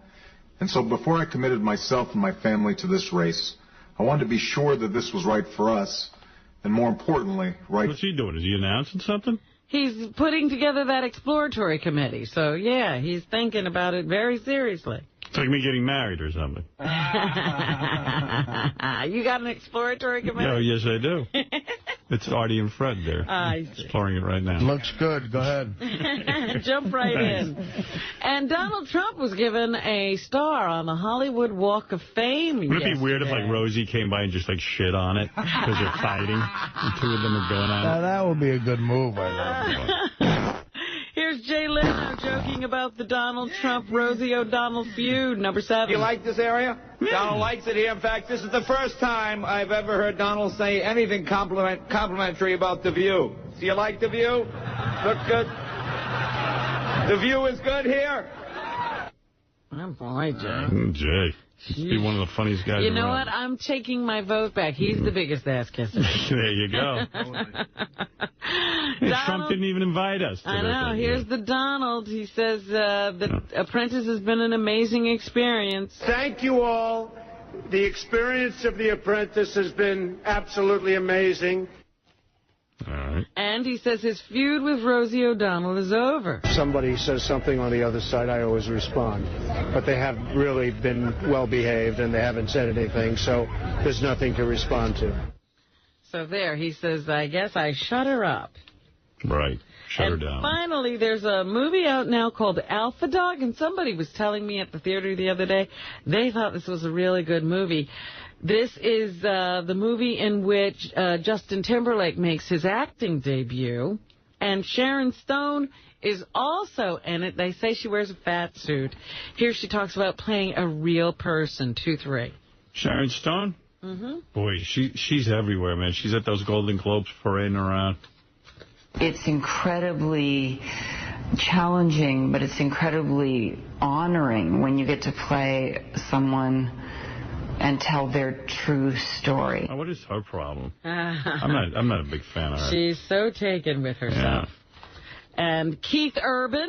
And so before I committed myself and my family to this race, I wanted to be sure that this was right for us and more importantly, right... What's he doing? Is he announcing something? He's putting together that exploratory committee. So, yeah, he's thinking about it very seriously. It's like me getting married or something. You got an exploratory committee? Oh, yes, I do. It's Artie and Fred there. I see. Exploring it right now. Looks good. Go ahead. Jump right in. And Donald Trump was given a star on the Hollywood Walk of Fame Would it be weird if, like, Rosie came by and just, like, shit on it because they're fighting? The two of them are going on. Now, that would be a good move, I think. Here's Jay Leno joking about the Donald Trump-Rosie O'Donnell feud, number 7. You like this area? Yeah. Donald likes it here. In fact, this is the first time I've ever heard Donald say anything complimentary about The View. Do you like The View? Look good? The View is good here? Oh, boy, Jay. Jay. He'd be one of the funniest guys You know around. what? I'm taking my vote back. He's the biggest ass kisser. There you go. Trump didn't even invite us. I know. Here's the Donald. He says the Apprentice has been an amazing experience. Thank you all. The experience of The Apprentice has been absolutely amazing. All right. And he says his feud with Rosie O'Donnell is over. If somebody says something on the other side, I always respond. But they have really been well-behaved, and they haven't said anything, so there's nothing to respond to. So there, he says, I guess I shut her up. Right. Shut her down. Finally, there's a movie out now called Alpha Dog, and somebody was telling me at the theater the other day, they thought this was a really good movie. This is the movie in which Justin Timberlake makes his acting debut, and Sharon Stone is also in it. They say she wears a fat suit. Here she talks about playing a real person, 2-3. Sharon Stone? Mm-hmm. Boy, she's everywhere, man. She's at those Golden Globes parading around. It's incredibly challenging, but it's incredibly honoring when you get to play someone and tell their true story. Oh, what is her problem? I'm not a big fan of her. She's so taken with herself. Yeah. And Keith Urban.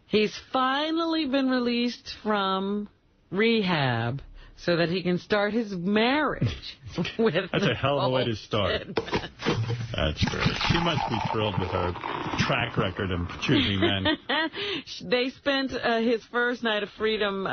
He's finally been released from rehab so that he can start his marriage with That's a hell of a way to start. That's great. She must be thrilled with her track record of choosing men. They spent his first night of freedom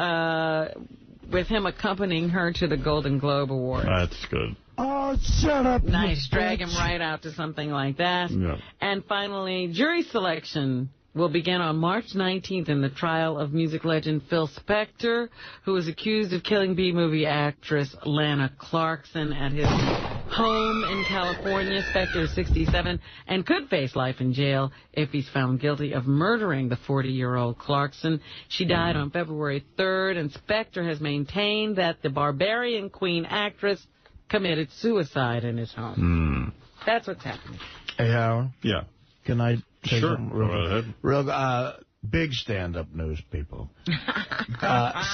with him accompanying her to the Golden Globe Awards. That's good. Oh, shut up. Nice. Drag him right out to something like that. Yeah. And finally, jury selection will begin on March 19th in the trial of music legend Phil Spector, who is accused of killing B-movie actress Lana Clarkson at his home in California. Spector is 67 and could face life in jail if he's found guilty of murdering the 40-year-old Clarkson. She died on February 3rd, and Spector has maintained that the Barbarian Queen actress committed suicide in his home. That's what's happening. Hey, Howard? Yeah. Can I say sure. something real big stand-up news, people.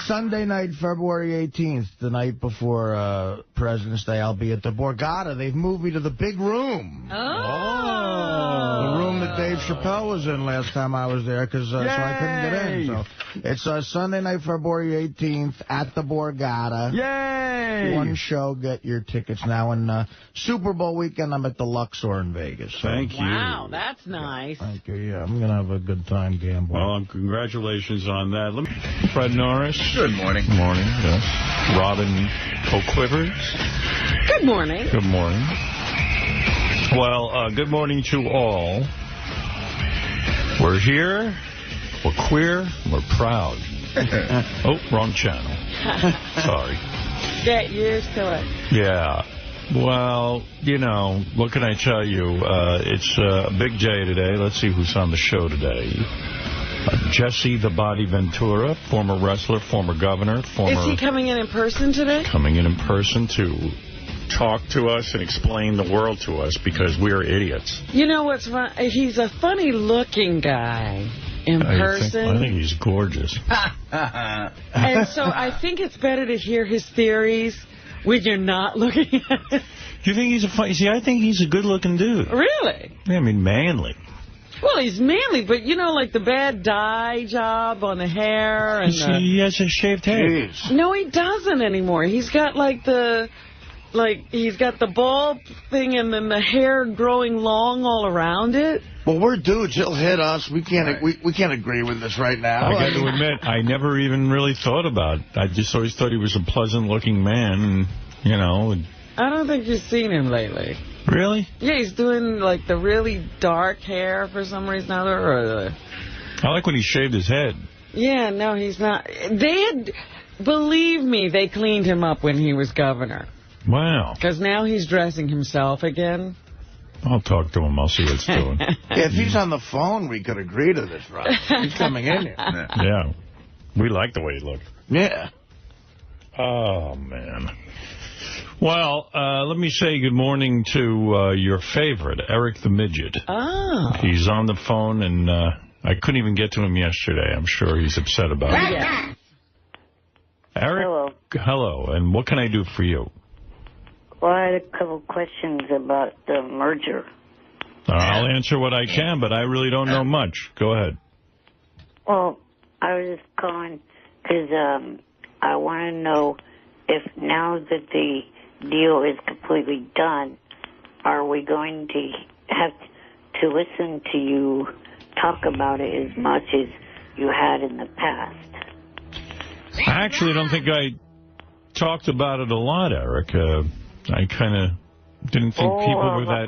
Sunday night, February 18th, the night before President's Day, I'll be at the Borgata. They've moved me to the big room. Oh. The room that Dave Chappelle was in last time I was there, so I couldn't get in. So it's Sunday night, February 18th, at the Borgata. Yay! One show, get your tickets now. And Super Bowl weekend, I'm at the Luxor in Vegas. So. Thank you. Wow, that's nice. Thank you. Yeah, I'm going to have a good time gambling. Well, congratulations on that. Fred Norris. Good morning. Good morning. Yes. Robin O'Quivers. Good morning. Good morning. Well, good morning to all. We're here. We're queer. We're proud. Oh, wrong channel. Sorry. Get used to it. Yeah. Well, you know, what can I tell you? It's a big day today. Let's see who's on the show today. Jesse the Body Ventura, former wrestler, former governor. Is he coming in person today? Coming in person to talk to us and explain the world to us because we're idiots. You know what's fun? He's a funny-looking guy in person. I think he's gorgeous. And so I think it's better to hear his theories when you're not looking at it. Do you think he's a funny? See, I think he's a good-looking dude. Really? Yeah, I mean, manly. Well, he's manly, but, you know, like the bad dye job on the hair. And he has a shaved head. No, he doesn't anymore. He's got, like, the like, he's got the bald thing and then the hair growing long all around it. Well, we're dudes. He'll hit us. We can't we can't agree with this right now. I got to admit, I never even really thought about it. I just always thought he was a pleasant-looking man, and, you know. I don't think you've seen him lately. Really? Yeah, he's doing, like, the really dark hair for some reason or other. I like when he shaved his head. Yeah, no, he's not. Believe me, they cleaned him up when he was governor. Wow. Because now he's dressing himself again. I'll talk to him. I'll see what he's doing. Yeah, if he's on the phone, we could agree to this, Rob. He's coming in here. Yeah. We like the way he looks. Yeah. Oh, man. Well, let me say good morning to your favorite, Eric the Midget. Oh. He's on the phone, and I couldn't even get to him yesterday. I'm sure he's upset about it. Yeah. Eric, hello, and what can I do for you? Well, I had a couple questions about the merger. I'll answer what I can, but I really don't know much. Go ahead. Well, I was just calling because I want to know if now that the deal is completely done, are we going to have to listen to you talk about it as much as you had in the past? I actually don't think I talked about it a lot, Eric. I kind of didn't think people were that...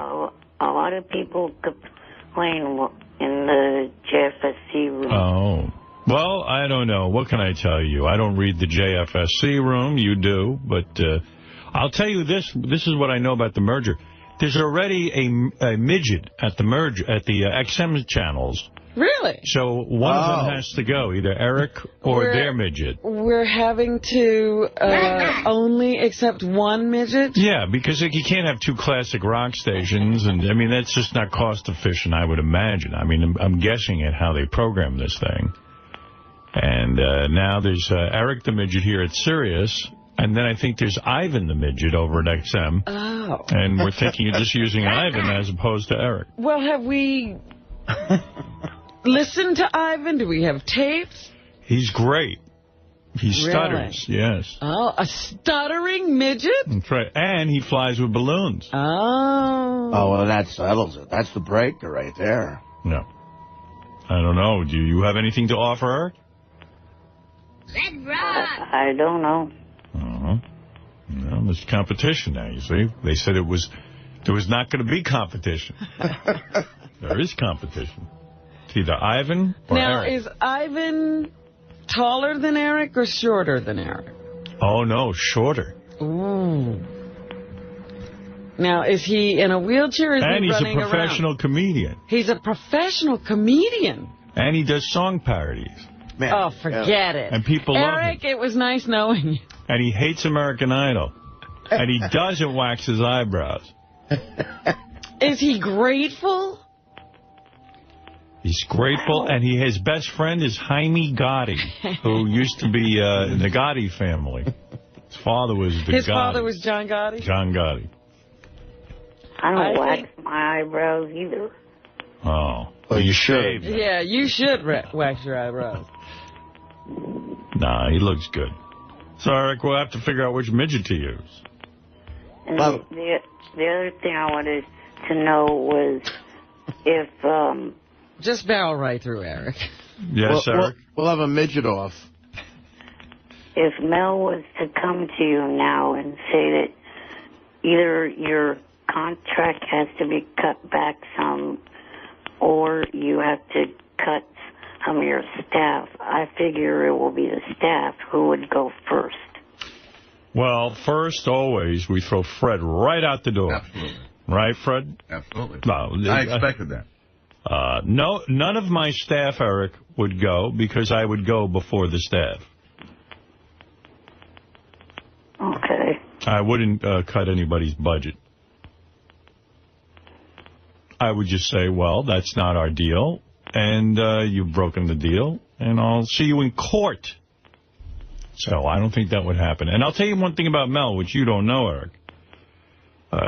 A lot of people complain in the JFSC room. Oh. Well, I don't know. What can I tell you? I don't read the JFSC room. You do. But I'll tell you this. This is what I know about the merger. There's already a midget at the merger, at the XM channels. Really? So one of them has to go, either Eric or their midget. We're having to only accept one midget? Yeah, because you can't have two classic rock stations, and I mean, that's just not cost efficient, I would imagine. I mean, I'm guessing at how they program this thing. And now there's Eric the midget here at Sirius, and then I think there's Ivan the midget over at XM. Oh. And we're thinking of just using Ivan as opposed to Eric. Well, have we listened to Ivan? Do we have tapes? He's great. He stutters, yes. Oh, a stuttering midget? That's right. And he flies with balloons. Oh. Oh, well, that settles it. That's the breaker right there. No. I don't know. Do you have anything to offer her? I don't know. Well, there's competition now, you see. They said there was not going to be competition. There is competition. It's either Ivan or Now, Eric. is Ivan taller than Eric or shorter than Eric? Oh, no, shorter. Ooh. Now, is he in a wheelchair or is he running around? And he's a professional comedian. He's a professional comedian. And he does song parodies. Man, oh, forget it. And people love him. Eric, it was nice knowing you. And he hates American Idol. And he doesn't wax his eyebrows. Is he grateful? He's grateful, and his best friend is Jaime Gotti, who used to be in the Gotti family. His father was His father was John Gotti? John Gotti. I don't wax my eyebrows either. Oh. Well, you should. Yeah, you should wax your eyebrows. Nah, he looks good. So, Eric, we'll have to figure out which midget to use. And the other thing I wanted to know was if... Just barrel right through, Eric. Yes, Eric? We'll have a midget off. If Mel was to come to you now and say that either your contract has to be cut back some or you have to cut some of your staff, I figure it will be the staff who would go first. Well, first, always, we throw Fred right out the door. Absolutely. Right, Fred? Absolutely. No, I expected that. No, none of my staff, Eric, would go because I would go before the staff. Okay. I wouldn't cut anybody's budget. I would just say, well, that's not our deal, and you've broken the deal, and I'll see you in court. So I don't think that would happen. And I'll tell you one thing about Mel, which you don't know, Eric.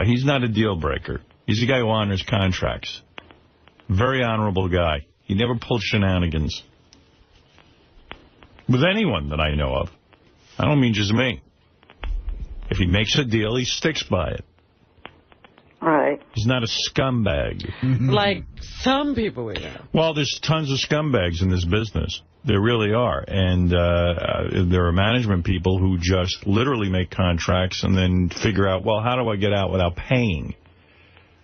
He's not a deal breaker. He's a guy who honors contracts. Very honorable guy. He never pulled shenanigans. With anyone that I know of. I don't mean just me. If he makes a deal, he sticks by it. Right. He's not a scumbag. Like some people we know. Well, there's tons of scumbags in this business. There really are. And there are management people who just literally make contracts and then figure out, well, how do I get out without paying?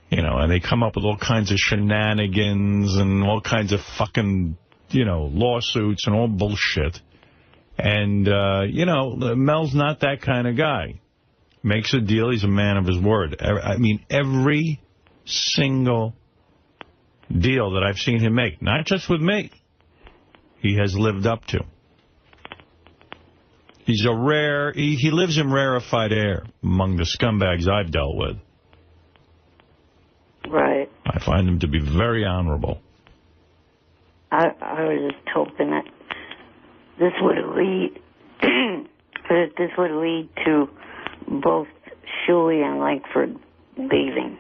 You know, and they come up with all kinds of shenanigans and all kinds of fucking, you know, lawsuits and all bullshit. And, you know, Mel's not that kind of guy. Makes a deal, he's a man of his word. I mean, every single deal that I've seen him make, not just with me, he has lived up to. He's a rare, he lives in rarefied air among the scumbags I've dealt with. Right. I find him to be very honorable. I was just hoping that this would lead to both Shuley and Langford leaving.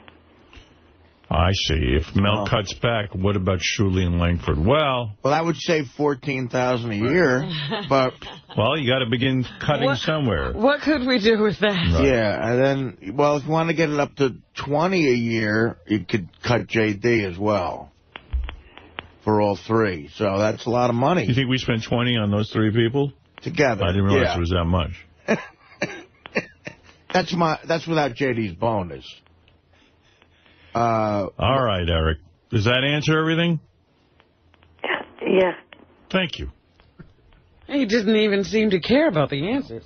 I see. If Mel cuts back, what about Shuley and Langford? Well, I would save $14,000 a year, but well, you got to begin cutting somewhere. What could we do with that? Right. Yeah, and then, well, if you want to get it up to $20 a year, you could cut JD as well for all three. So that's a lot of money. You think we spent $20 on those three people together? I didn't realize it was that much. That's without JD's bonus. All right, Eric. Does that answer everything? Yeah. Thank you. He didn't even seem to care about the answers.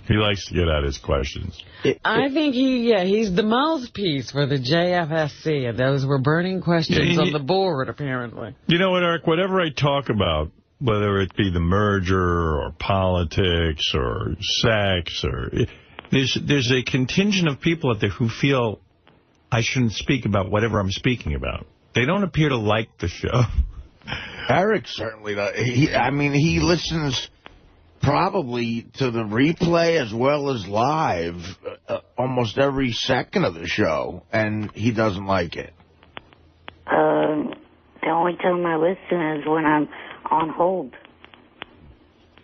He likes to get at his questions. I think he's the mouthpiece for the JFSC, and those were burning questions on the board, apparently. You know what, Eric? Whatever I talk about, whether it be the merger or politics or sex, or there's a contingent of people out there who feel I shouldn't speak about whatever I'm speaking about. They don't appear to like the show. Eric certainly does. He listens probably to the replay as well as live almost every second of the show, and he doesn't like it. The only time I listen is when I'm on hold.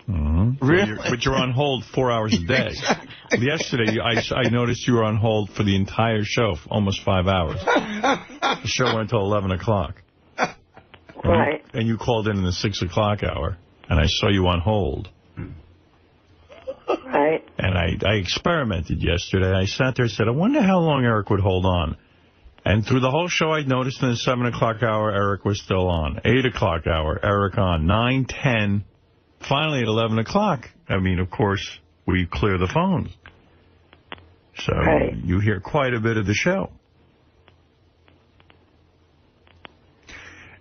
Mm-hmm. Really? But you're on hold 4 hours a day. Exactly. Yesterday, I noticed you were on hold for the entire show, almost 5 hours. The show went until 11 o'clock. Right. And you called in the 6 o'clock hour, and I saw you on hold. Right. And I experimented yesterday. I sat there and said, I wonder how long Eric would hold on. And through the whole show, I noticed in the 7 o'clock hour, Eric was still on. 8 o'clock hour, Eric on. 9, 10. Finally, at 11 o'clock, I mean, of course, we clear the phones. So you hear quite a bit of the show.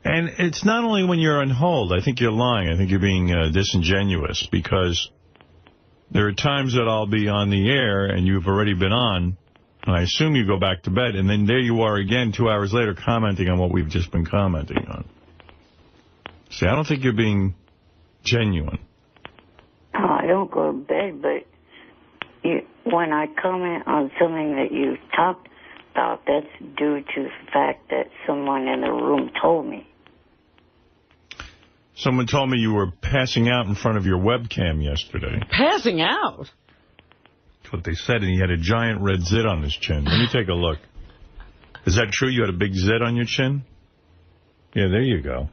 And it's not only when you're on hold. I think you're lying. I think you're being disingenuous, because there are times that I'll be on the air and you've already been on, and I assume you go back to bed, and then there you are again 2 hours later commenting on what we've just been commenting on. See, I don't think you're being genuine. Oh, I don't go to bed, but when I comment on something that you talked about, that's due to the fact that someone in the room told me. Someone told me you were passing out in front of your webcam yesterday. Passing out? That's what they said, and he had a giant red zit on his chin. Let me take a look. Is that true? You had a big zit on your chin? Yeah, there you go.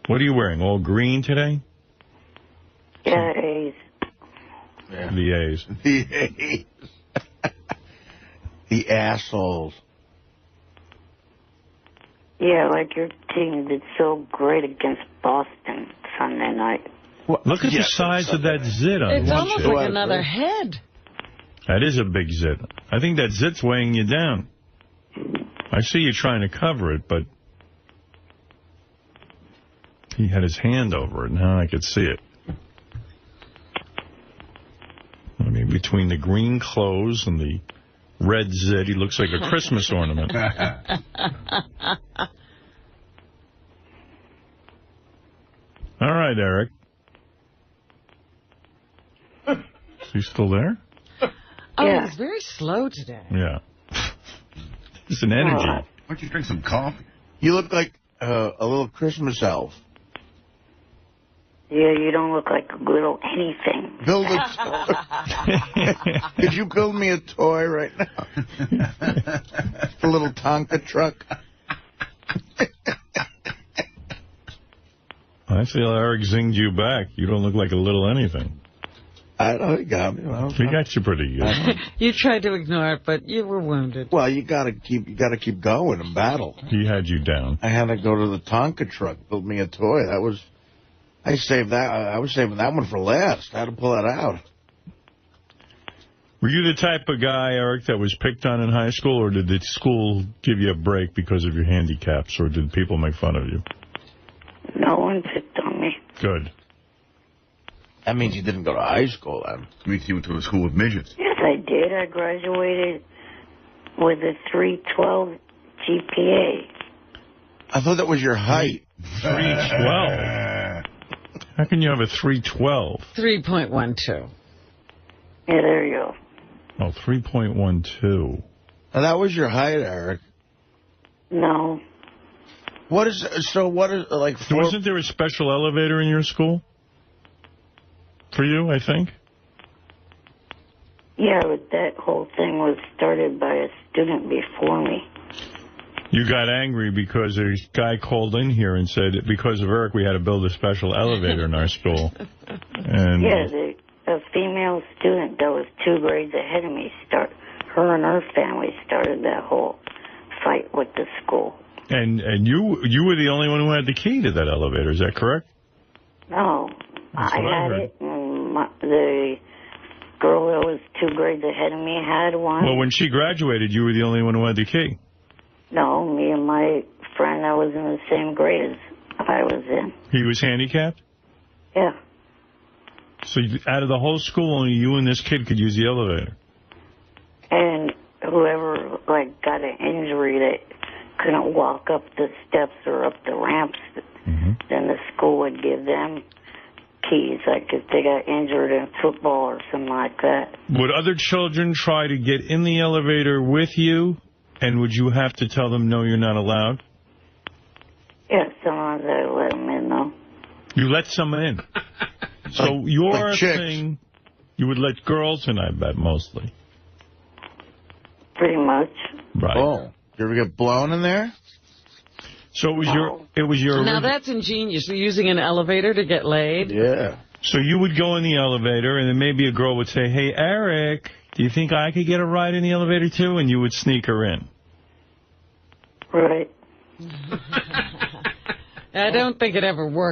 What are you wearing? All green today? Yeah, A's. Yeah. The A's. The A's. The assholes. Yeah, like your team did so great against Boston Sunday night. Well, look at the size of that zit on It's one almost chin. like another head. That is a big zit. I think that zit's weighing you down. I see you trying to cover it, but he had his hand over it. Now I could see it. I mean, between the green clothes and the red zit, he looks like a Christmas ornament. All right, Eric. Is he still there? Oh, yeah. He's very slow today. Yeah. It's an energy. Why don't you drink some coffee? You look like a little Christmas elf. Yeah, you don't look like a little anything. Build a Could you build me a toy right now? A little Tonka truck. I feel Eric zinged you back. You don't look like a little anything. I know he got me. He got you pretty good. You tried to ignore it, but you were wounded. Well, you gotta keep going in battle. He had you down. I had to go to the Tonka truck, build me a toy. I was saving that one for last. I had to pull that out. Were you the type of guy, Eric, that was picked on in high school, or did the school give you a break because of your handicaps, or did people make fun of you? No one picked on me. Good. That means you didn't go to high school, then. Means you went to a school with midgets. Yes, I did. I graduated with a 312 GPA. I thought that was your height. 312? How can you have a 312? 3.12. Yeah, there you go. Oh, 3.12. That was your height, Eric. No. Wasn't there a special elevator in your school? For you, I think? Yeah, but that whole thing was started by a student before me. You got angry because a guy called in here and said, because of Eric, we had to build a special elevator in our school. And yeah, a female student that was 2 grades ahead of me, her and her family started that whole fight with the school. And you were the only one who had the key to that elevator, is that correct? No, I had it, and the girl that was 2 grades ahead of me had one. Well, when she graduated, you were the only one who had the key. No, me and my friend that was in the same grade as I was in. He was handicapped? Yeah. So out of the whole school, only you and this kid could use the elevator? And whoever, got an injury that couldn't walk up the steps or up the ramps, then the school would give them keys, if they got injured in football or something like that. Would other children try to get in the elevator with you, and would you have to tell them, no, you're not allowed? Yeah, sometimes I let them in, though. You let someone in? So your thing, you would let girls in, I bet, mostly. Pretty much. Right. Oh, you ever get blown in there? So it was your Now that's ingenious. You're using an elevator to get laid? Yeah. So you would go in the elevator, and then maybe a girl would say, hey, Eric, do you think I could get a ride in the elevator, too? And you would sneak her in. Right. I don't think it ever worked.